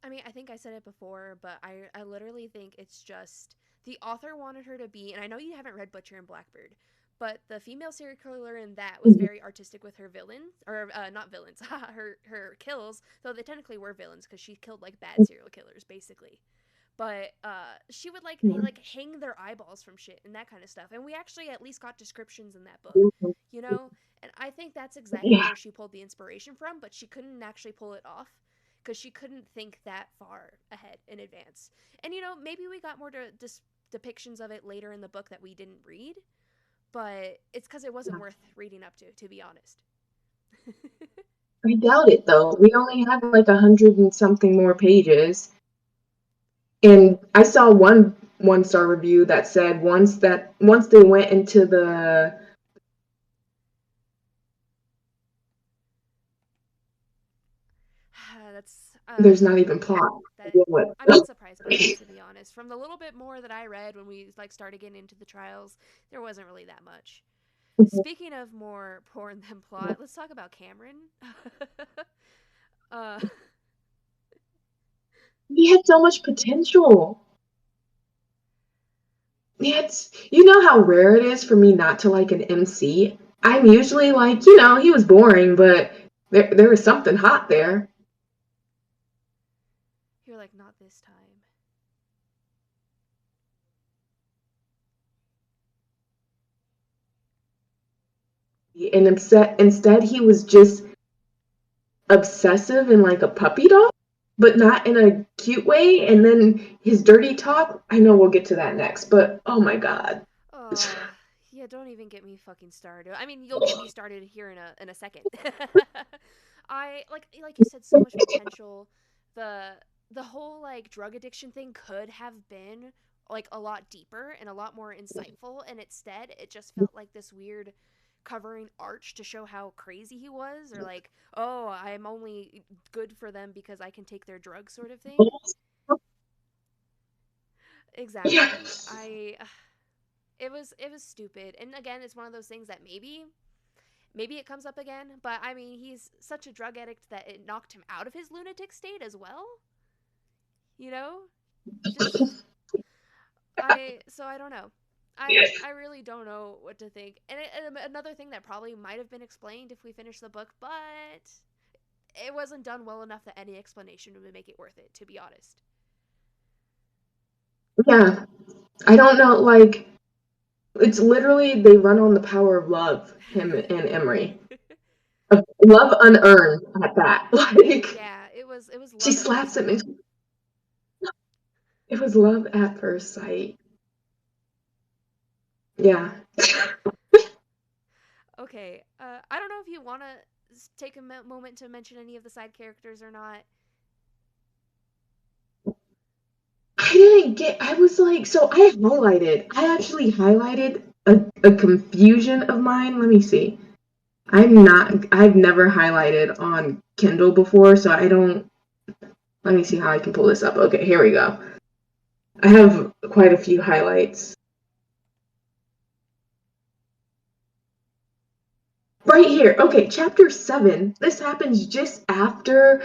I mean, I think I said it before, but I literally think it's just the author wanted her to be, and I know you haven't read Butcher and Blackbird, but the female serial killer in that was very artistic with her villains, or not villains, her kills, though they technically were villains because she killed like bad serial killers basically. But she would like hang their eyeballs from shit and that kind of stuff, and we actually at least got descriptions in that book, you know. And I think that's exactly Yeah, where she pulled the inspiration from, but she couldn't actually pull it off because she couldn't think that far ahead in advance. And you know, maybe we got more depictions of it later in the book that we didn't read, but it's because it wasn't worth reading up to be honest. I doubt it though. We only have like 100 and something more pages. And I saw one-star review that said once they went into That's there's not even plot. that I'm not surprised by that to be honest. From the little bit more that I read when we like started getting into the trials, there wasn't really that much. Speaking of more porn than plot, let's talk about Cameron. uh, He had so much potential. It's you know how rare it is for me not to like an MC. I'm usually like, he was boring, but there was something hot there. you're like, not this time. And instead he was just obsessive and like a puppy dog, but not in a cute way. And then his dirty talk, I know we'll get to that next, but oh my god. Oh, yeah, don't even get me fucking started. I mean, you'll get me started here in a second. I like you said, so much potential. The the whole like drug addiction thing could have been like a lot deeper and a lot more insightful, and instead it just felt like this weird covering arch to show how crazy he was, or like, oh, I'm only good for them because I can take their drugs, sort of thing. Yeah. Exactly. I it was stupid. And again, it's one of those things that maybe it comes up again, but I mean, he's such a drug addict that it knocked him out of his lunatic state as well. You know? Just I don't know. I really don't know what to think. And another thing that probably might have been explained if we finished the book, but it wasn't done well enough that any explanation would make it worth it, to be honest. Yeah. I don't know, like, it's literally they run on the power of love, him and Emery. Of love unearned at that. Like, Yeah, it was she love at first slaps him sight. and it was love at first sight. Yeah. Okay, I don't know if you want to take a moment to mention any of the side characters or not. I didn't get, I was like, so I actually highlighted a confusion of mine. Let me see. I've never highlighted on Kindle before, so I don't, let me see how I can pull this up. Okay, here we go. I have quite a few highlights. Right here. Okay, chapter 7. This happens just after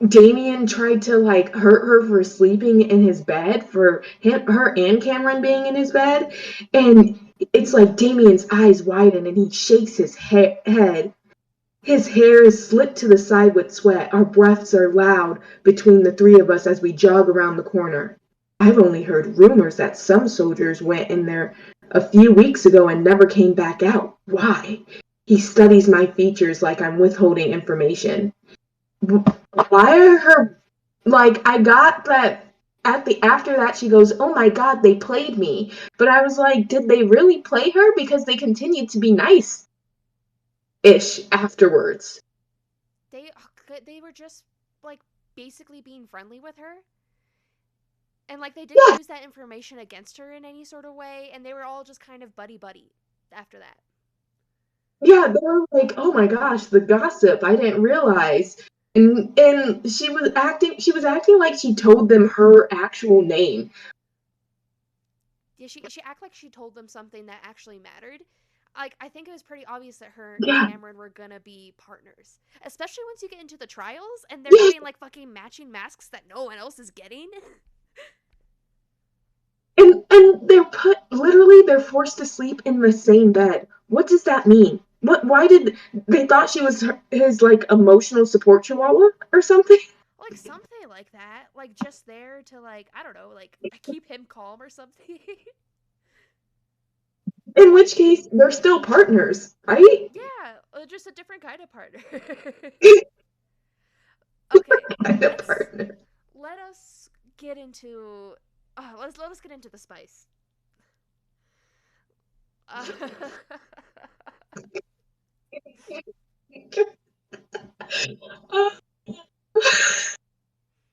Damien tried to like hurt her for sleeping in his bed, for her and Cameron being in his bed, and it's like Damien's eyes widen and he shakes his head. His hair is slicked to the side with sweat. Our breaths are loud between the three of us as we jog around the corner. I've only heard rumors that some soldiers went in there a few weeks ago and never came back out. Why? He studies my features like I'm withholding information. Why are her, like, I got that at the after that she goes, "Oh my god, they played me." But I was like, did they really play her? Because they continued to be nice ish afterwards. They were just like basically being friendly with her, and like they didn't Yeah, use that information against her in any sort of way, and they were all just kind of buddy buddy after that. yeah, they were like, "Oh my gosh, the gossip, I didn't realize." And she was acting like she told them her actual name. Yeah, she acted like she told them something that actually mattered. Like I think it was pretty obvious that her and Yeah, Cameron were gonna be partners, especially once you get into the trials and they're yeah. getting like fucking matching masks that no one else is getting. And they're put literally they're forced to sleep in the same bed. What does that mean? What why did they thought she was his like emotional support chihuahua or something? Like something like that, like just there to like I don't know, like keep him calm or something. In which case they're still partners, right? Yeah, just a different kind of partner. Okay, Kind of let's partner. let us get into let us get into the spice. Uh,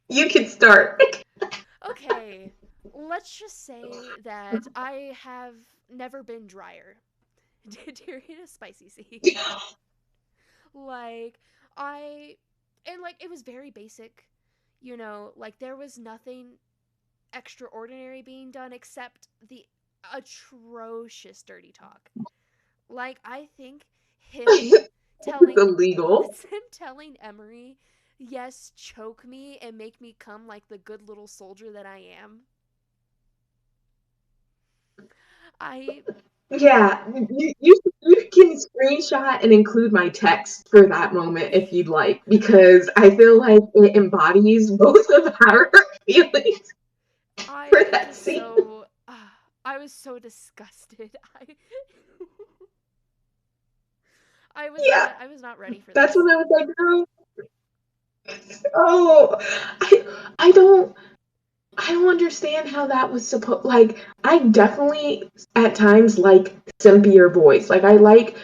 You can start. okay, let's just say that I have never been drier during a spicy scene. Like I and like it was very basic, like there was nothing extraordinary being done except the atrocious dirty talk. Like I think him It's telling illegal. it's him telling Emery, "Yes, choke me and make me come like the good little soldier that I am." I Yeah, you can screenshot and include my text for that moment if you'd like, because I feel like it embodies both of our feelings I for am that just scene. so I was so disgusted. Yeah, I was not ready for that's this. when I was like, girl, oh, I don't I don't understand how that was supposed. Like, I definitely at times like simpier boys. Like, I like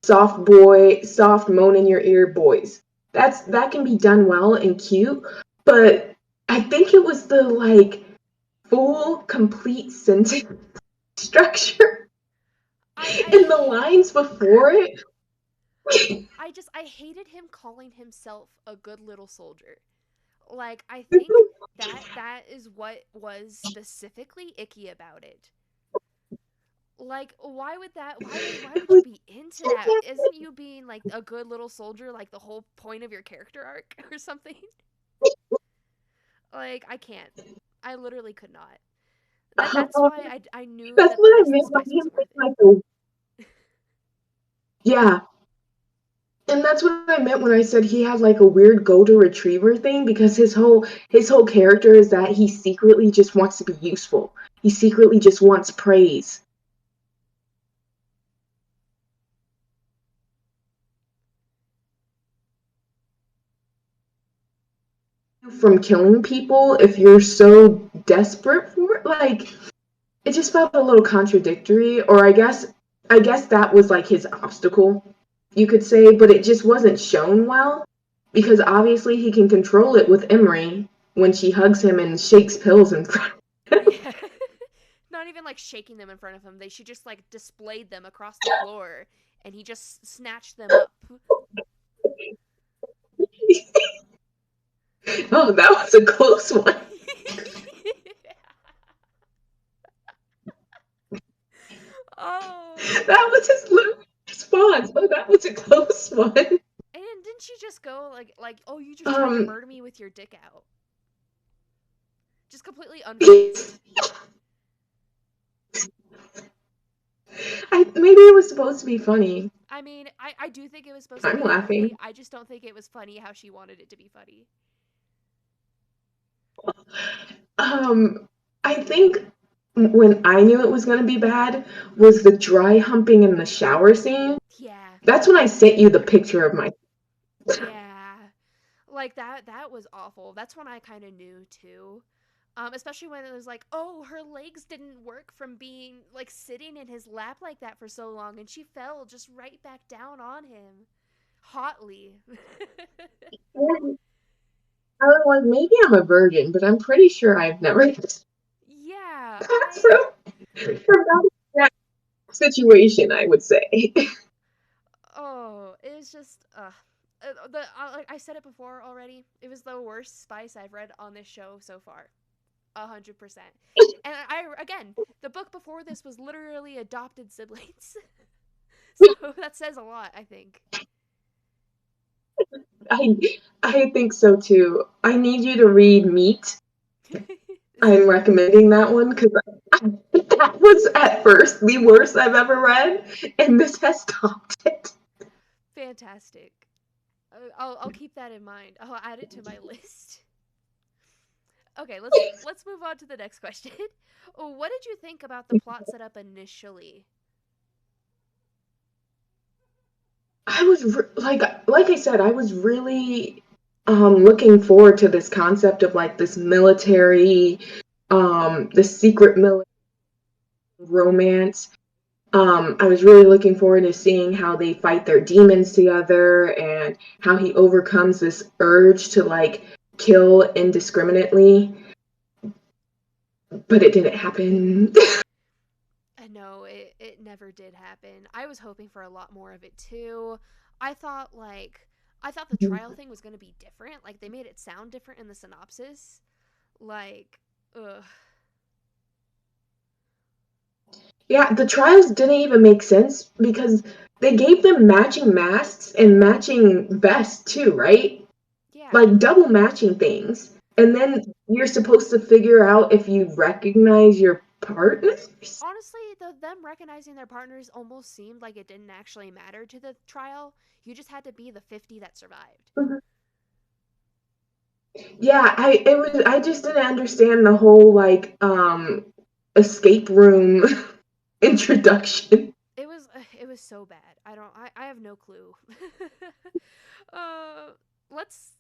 soft moan in your ear boys. That can be done well and cute, but I think it was the like full complete sentence structure I and the lines before it. I hated him calling himself a good little soldier. Like I think that is what was specifically icky about it. Like why would you be into that? Isn't you being like a good little soldier like the whole point of your character arc or something? Like I can't. I literally could not. That's why I knew That's that the what I rest of the meant by spice him wasn't being worth it. like, yeah, And that's what I meant when I said he had like a weird golden retriever thing, because his whole character is that he secretly just wants to be useful. He secretly just wants praise. From killing people if you're so desperate for it, like it just felt a little contradictory, or I guess that was like his obstacle, you could say, but it just wasn't shown well because obviously he can control it with Emery when she hugs him and shakes pills in front of him. Yeah. Not even like shaking them in front of him. She just like displayed them across the floor and he just snatched them up. Oh, that was a close one. Oh. That was his little response. Oh, that was a close one. And didn't she just go like, oh, you just tried to murder me with your dick out? Just completely unfazed. Maybe it was supposed to be funny. I mean, I do think it was supposed to I'm be laughing. funny. I just don't think it was funny how she wanted it to be funny. I think when I knew it was going to be bad was the dry humping in the shower scene. Yeah. That's when I sent you the picture of my. Yeah. Like that was awful. That's when I kind of knew too. Especially when it was like, oh, her legs didn't work from being like sitting in his lap like that for so long, and she fell just right back down on him, hotly. I was like, maybe I'm a virgin, but I'm pretty sure I've never. Yeah, From that situation, I would say. oh, it was just like I said it before already. It was the worst spice I've read on this show so far. 100%. And again, the book before this was literally adopted siblings. So that says a lot, I think. I think so too. I need you to read Meat. I'm recommending that one because that was at first the worst I've ever read, and this has topped it. Fantastic. I'll keep that in mind. I'll add it to my list. Okay, let's move on to the next question. What did you think about the plot setup initially? I was like I said, I was really looking forward to this concept of like this military, this secret military romance. I was really looking forward to seeing how they fight their demons together and how he overcomes this urge to like kill indiscriminately. But it didn't happen. No, it never did happen. I was hoping for a lot more of it too. I thought the trial thing was going to be different. Like they made it sound different in the synopsis. Like, ugh. Yeah, the trials didn't even make sense because they gave them matching masks and matching vests too, right? Yeah. Like double matching things. And then you're supposed to figure out if you recognize your partners. Honestly, them recognizing their partners almost seemed like it didn't actually matter to the trial. You just had to be the 50 that survived. Mm-hmm. Yeah, I just didn't understand the whole like escape room introduction. It was so bad. I have no clue. uh let's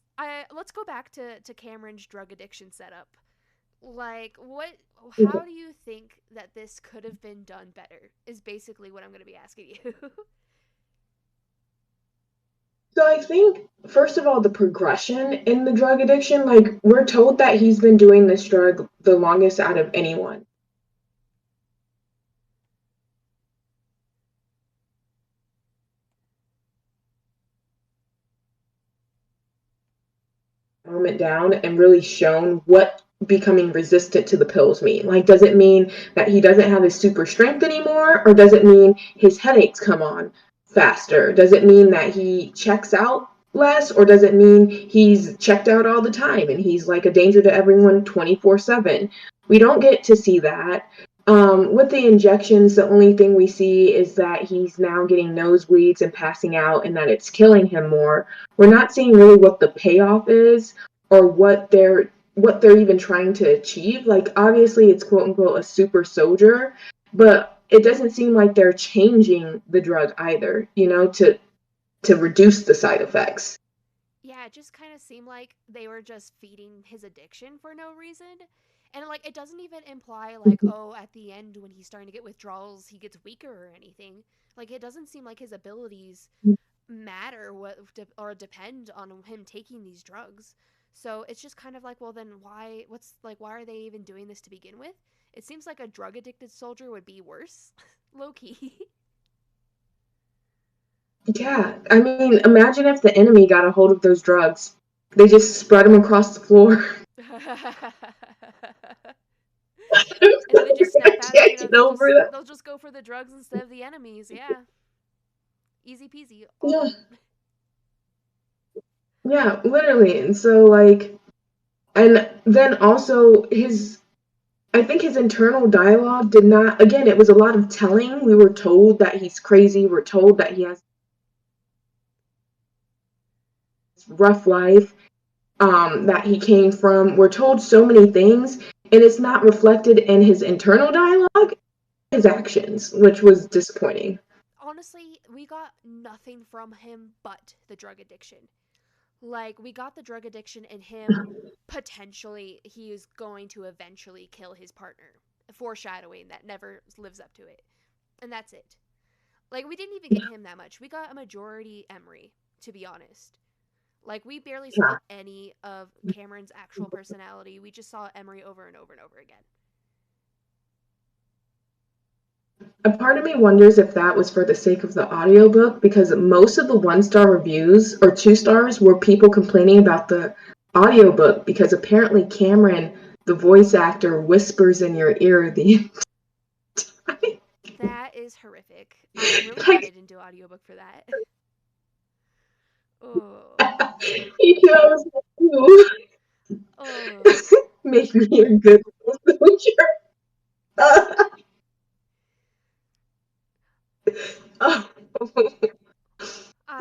go back to Cameron's drug addiction setup. Like how do you think that this could have been done better is basically what I'm going to be asking you. So I think, first of all, the progression in the drug addiction, like we're told that he's been doing this drug the longest out of anyone. Moment down and really shown what becoming resistant to the pills mean. Like, does it mean that he doesn't have his super strength anymore, or does it mean his headaches come on faster? Does it mean that he checks out less, or does it mean he's checked out all the time and he's like a danger to everyone 24/7? We don't get to see that. With the injections, the only thing we see is that he's now getting nosebleeds and passing out, and that it's killing him more. We're not seeing really what the payoff is, or what they're even trying to achieve. Like, obviously, it's quote unquote a super soldier, but it doesn't seem like they're changing the drug either, to reduce the side effects. Yeah, it just kind of seemed like they were just feeding his addiction for no reason. And like it doesn't even imply like, oh, at the end when he's starting to get withdrawals, he gets weaker or anything. Like it doesn't seem like his abilities matter or depend on him taking these drugs. So it's just kind of like, well then why are they even doing this to begin with? It seems like a drug addicted soldier would be worse. Low key. Yeah, I mean, imagine if the enemy got a hold of those drugs. They just spread them across the floor. And then they just snap out of, Get over that. they'll just go for the drugs instead of the enemies. Yeah. Easy peasy. All Yeah, done. yeah, literally. And so, like, and then also I think his internal dialogue did not, again, it was a lot of telling. We were told that he's crazy. We're told that he has this rough life, that he came from. We're told so many things, and it's not reflected in his internal dialogue, his actions, which was disappointing. Honestly, we got nothing from him but the drug addiction. Like, we got the drug addiction and him potentially, he is going to eventually kill his partner. Foreshadowing that never lives up to it. And that's it. Like, we didn't even get him that much. We got a majority Emery, to be honest. Like, we barely saw Yeah. any of Cameron's actual personality. We just saw Emery over and over and over again. A part of me wonders if that was for the sake of the audiobook, because most of the 1-star reviews or 2 stars were people complaining about the audiobook, because apparently Cameron, the voice actor, whispers in your ear the entire That is horrific. I'm really glad I like, didn't do audiobook for that. Oh. he knows you. Oh. Make me a good soldier. Oh. Well,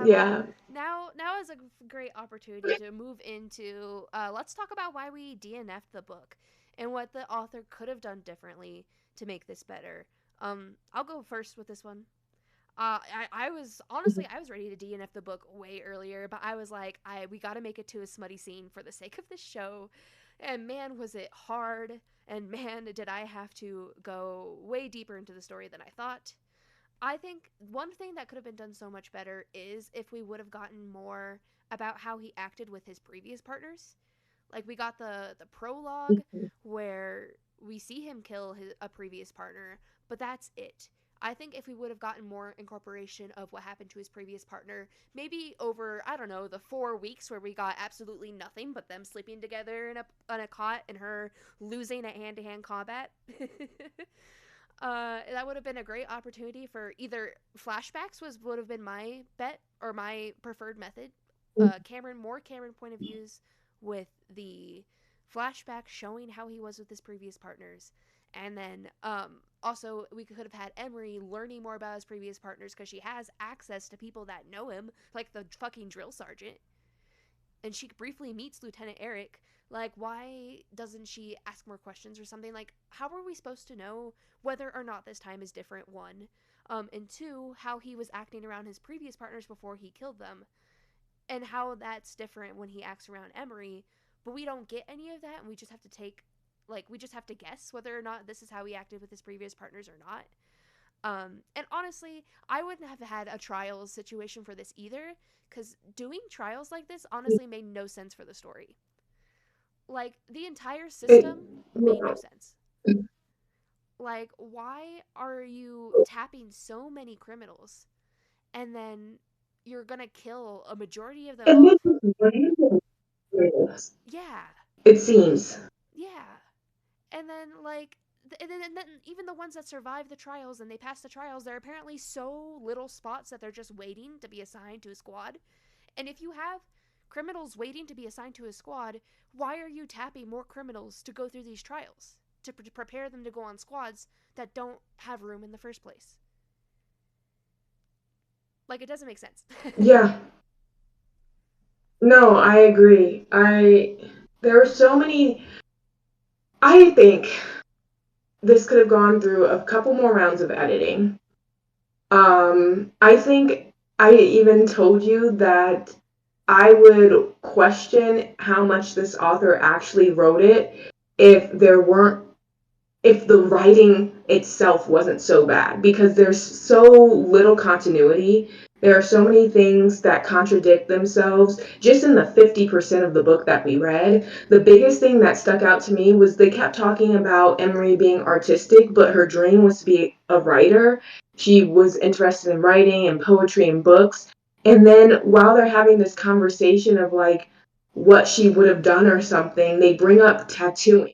Yeah. now is a great opportunity to move into. Let's talk about why we DNF'd the book and what the author could have done differently to make this better. I'll go first with this one. I was honestly I was ready to DNF the book way earlier, but I was like, we got to make it to a smutty scene for the sake of this show. And man, was it hard, and man, did I have to go way deeper into the story than I thought. I think one thing that could have been done so much better is if we would have gotten more about how he acted with his previous partners. Like we got the prologue where we see him kill a previous partner, but that's it. I think if we would have gotten more incorporation of what happened to his previous partner, maybe over, I don't know, the 4 weeks where we got absolutely nothing but them sleeping together in a cot and her losing at hand-to-hand combat. That would have been a great opportunity for either flashbacks would have been my bet or my preferred method. Cameron point of views with the flashback showing how he was with his previous partners. And then also we could have had Emery learning more about his previous partners because she has access to people that know him, like the fucking drill sergeant. And she briefly meets Lieutenant Eric. Like, why doesn't she ask more questions or something? Like, how are we supposed to know whether or not this time is different, one? And two, how he was acting around his previous partners before he killed them. And how that's different when he acts around Emery. But we don't get any of that, and we just have to we just have to guess whether or not this is how he acted with his previous partners or not. And honestly, I wouldn't have had a trials situation for this either, because doing trials like this honestly made no sense for the story. Like, the entire system made no sense. Like, why are you tapping so many criminals and then you're gonna kill a majority of them And off? this is random. Yeah, It seems. yeah. And then, like, and then even the ones that survive the trials and they pass the trials, there are apparently so little spots that they're just waiting to be assigned to a squad. And if you have criminals waiting to be assigned to a squad, why are you tapping more criminals to go through these trials? to prepare them to go on squads that don't have room in the first place. Like, it doesn't make sense. Yeah. No, I agree. There were so many. I think this could have gone through a couple more rounds of editing. I think I even told you that I would question how much this author actually wrote it if there weren't if the writing itself wasn't so bad, because there's so little continuity. There are so many things that contradict themselves just in the 50% of the book that we read. The biggest thing that stuck out to me was they kept talking about Emery being artistic, but her dream was to be a writer. She was interested in writing and poetry and books. And then while they're having this conversation of like what she would have done or something, they bring up tattooing.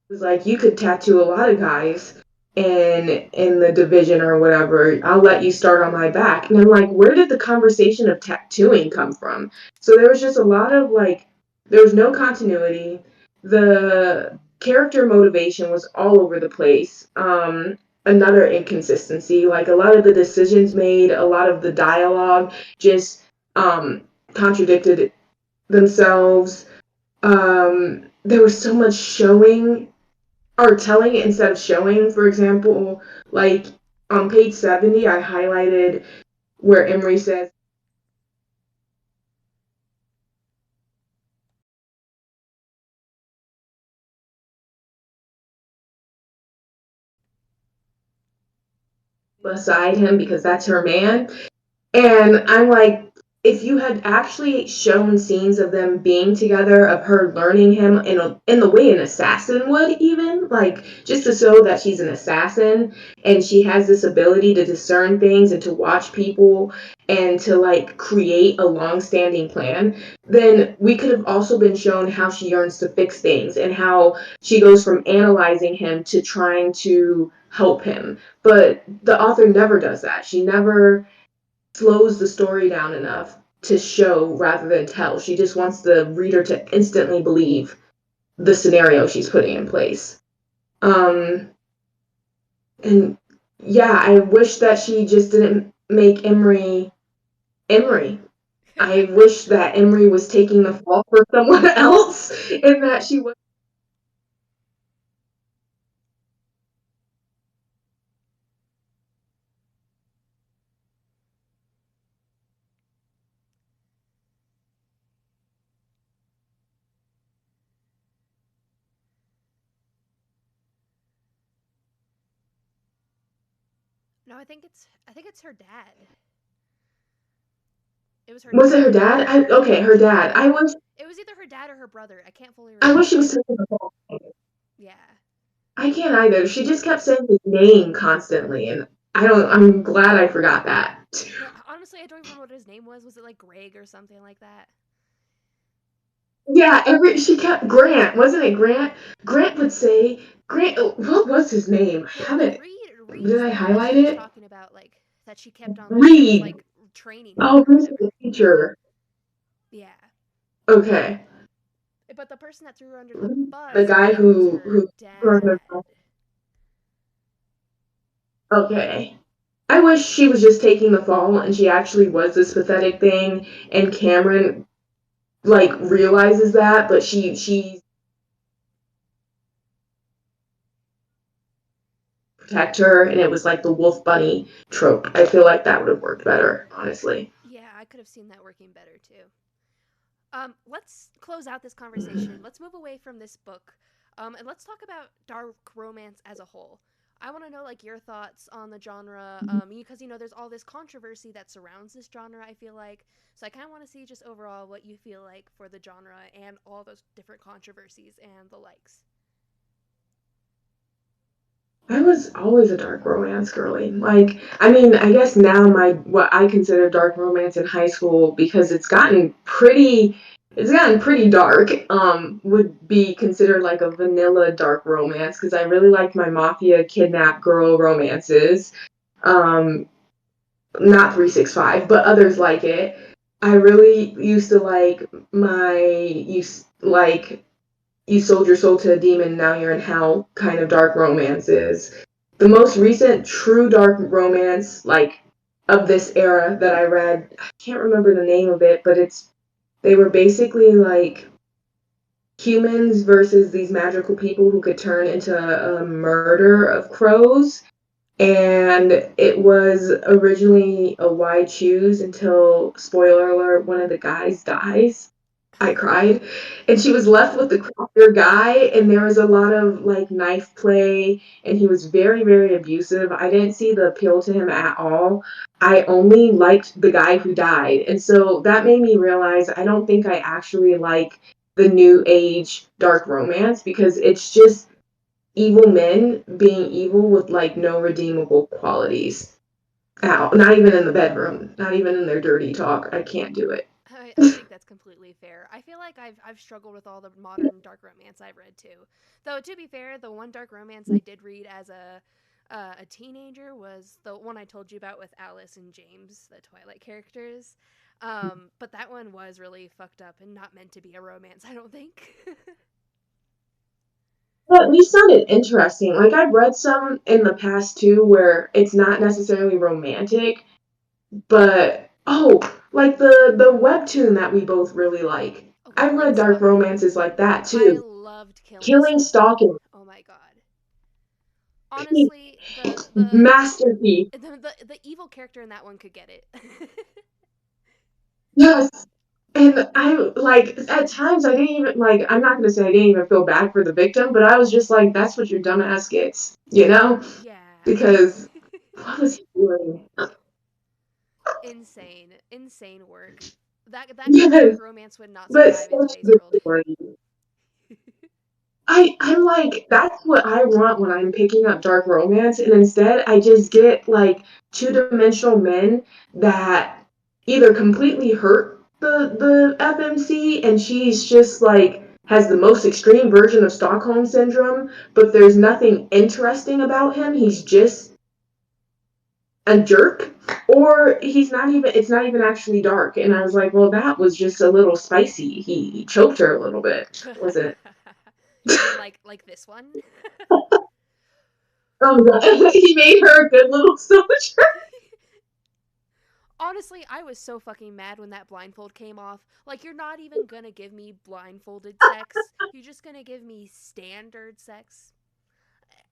Was like, you could tattoo a lot of guys in the division or whatever. I'll let you start on my back. And I'm like, where did the conversation of tattooing come from? So there was just a lot of like, there was no continuity. The character motivation was all over the place. Another inconsistency, like a lot of the decisions made, a lot of the dialogue just contradicted themselves. There was so much showing or telling it instead of showing. For example, like on page 70, I highlighted where Emery says, beside him because that's her man. And I'm like, if you had actually shown scenes of them being together, of her learning him in the way an assassin would, even like just to show that she's an assassin and she has this ability to discern things and to watch people and to like create a long-standing plan, then we could have also been shown how she yearns to fix things and how she goes from analyzing him to trying to help him. But the author never does that. She never slows the story down enough to show rather than tell. She just wants the reader to instantly believe the scenario she's putting in place. And yeah, I wish that she just didn't make Emery Emery. I wish that Emery was taking the fall for someone else and that she was. No, I think it's her dad. It was her Was it dad. her dad? Okay, her dad. It was either her dad or her brother. I can't fully I remember. wish she was taking the fall. Yeah. I can't either. She just kept saying his name constantly, and I'm glad I forgot that. Yeah, honestly, I don't even remember what his name was. Was it like Greg or something like that? Yeah, she kept Grant, wasn't it Grant? Grant would say Grant. What was his name? I Yeah, haven't. Reed Did is I the one that highlight she was it? talking about, like that she kept on, like she was Reed. like training him Oh, or who's the whatever. teacher? Yeah, Okay, but the person that threw her under the the bus, I guy think, was her dad. Okay. I wish she was just taking the fall and she actually was this pathetic thing, and Cameron like realizes that, but she protect her, and it was like the wolf bunny trope. I feel like that would have worked better, honestly. Yeah, I could have seen that working better too. Let's close out this conversation. Let's move away from this book, and let's talk about dark romance as a whole. I want to know like your thoughts on the genre, because you know there's all this controversy that surrounds this genre. I feel like so I kind of want to see just overall what you feel like for the genre and all those different controversies and the likes. I was always a dark romance girly. Like, I mean, I guess now my what I consider dark romance in high school, because it's gotten pretty dark, would be considered like a vanilla dark romance, because I really like my mafia kidnap girl romances. Um, Not 365, but others like it. I really used to like my used like you sold your soul to a demon, now you're in hell kind of dark romances. The most recent true dark romance, like, of this era that I read, I can't remember the name of it, but they were basically like humans versus these magical people who could turn into a murder of crows. And it was originally a wide choose until, spoiler alert, one of the guys dies. I cried. And she was left with the crafter guy, and there was a lot of like knife play, and he was very, very abusive. I didn't see the appeal to him at all. I only liked the guy who died. And so that made me realize I don't think I actually like the new age dark romance, because it's just evil men being evil with like no redeemable qualities. Ow, not even in the bedroom, not even in their dirty talk. I can't do it. I think that's completely fair. I feel like I've struggled with all the modern dark romance I've read too. Though to be fair, the one dark romance I did read as a teenager was the one I told you about with Alice and James, the Twilight characters. But that one was really fucked up and not meant to be a romance, I don't think. But at least sounded interesting. Like I've read some in the past too where it's not necessarily romantic, but like the webtoon that we both really like. Oh, I've Killing read dark Stalking. romances like that I too. loved Killing Killing Stalking. Stalking, Oh my god. Honestly, masterpiece. the evil character in that one could get it. Yes. And I like at times I didn't even like I'm not gonna say I didn't even feel bad for the victim, but I was just like, that's what your dumbass gets, you know? Yeah. Because what was he doing? Insane work. That kind of Yes, dark romance would not but survive in such today's good world. story. I'm like, that's what I want when I'm picking up dark romance, and instead I just get like two-dimensional men that either completely hurt the FMC, and she's just like has the most extreme version of Stockholm syndrome, but there's nothing interesting about him. He's just a jerk, or he's not even it's not even actually dark. And I was like, well, that was just a little spicy. He choked her a little bit, wasn't it? You mean like this one? Oh god, he made her a good little soldier. Honestly, I was so fucking mad when that blindfold came off. Like, you're not even gonna give me blindfolded sex. You're just gonna give me standard sex.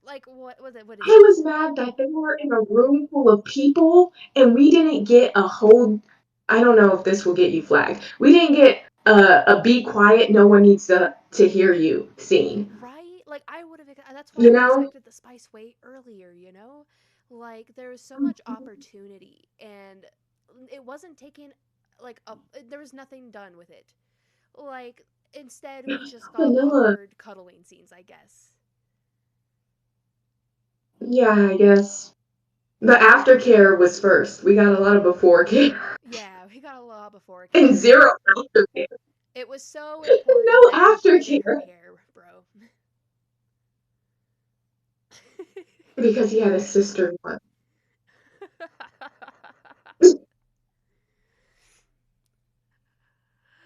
Like, what was it? What is I was this? mad that they were in a room full of people and we didn't get a whole. I don't know if this will get you flagged. We didn't get a be quiet, no one needs to hear you scene. Right? Like, I would have. That's why You I know? expected the spice way earlier, you know? Like, there was so much opportunity, and it wasn't taken, like, up. There was nothing done with it. Like, instead, we just got Vanilla. awkward cuddling scenes, I guess. Yeah, I guess. The aftercare was first. We got a lot of before care Yeah, we got a lot before and care. zero aftercare. It was so No important that he braided her aftercare. hair, bro. Because he had a sister.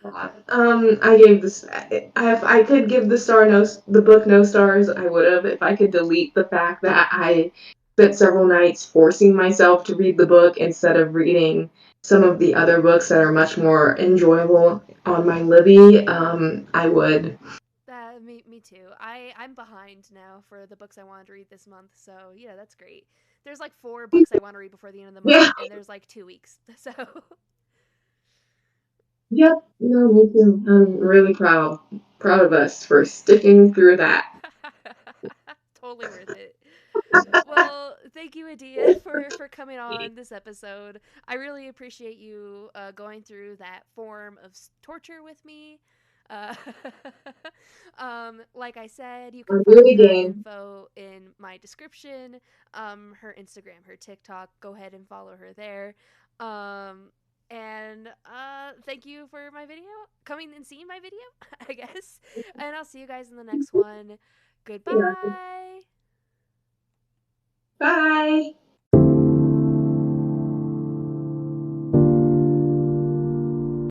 I gave this. If I could give the book no stars, I would have. If I could delete the fact that I spent several nights forcing myself to read the book instead of reading some of the other books that are much more enjoyable on my Libby, I would. Me too. I'm behind now for the books I wanted to read this month, so yeah, that's great. There's like 4 books I want to read before the end of the month, Yeah. and there's like 2 weeks, so Yep. No, me too. I'm really proud of us for sticking through that. totally worth it. Well, thank you, Adia, for coming on this episode. I really appreciate you going through that form of torture with me. Uh, like I said, you can I'm find really her game. info in my description. Her Instagram, her TikTok. Go ahead and follow her there. And thank you for my video, coming and seeing my video, I guess. And I'll see you guys in the next one. Yeah. Goodbye.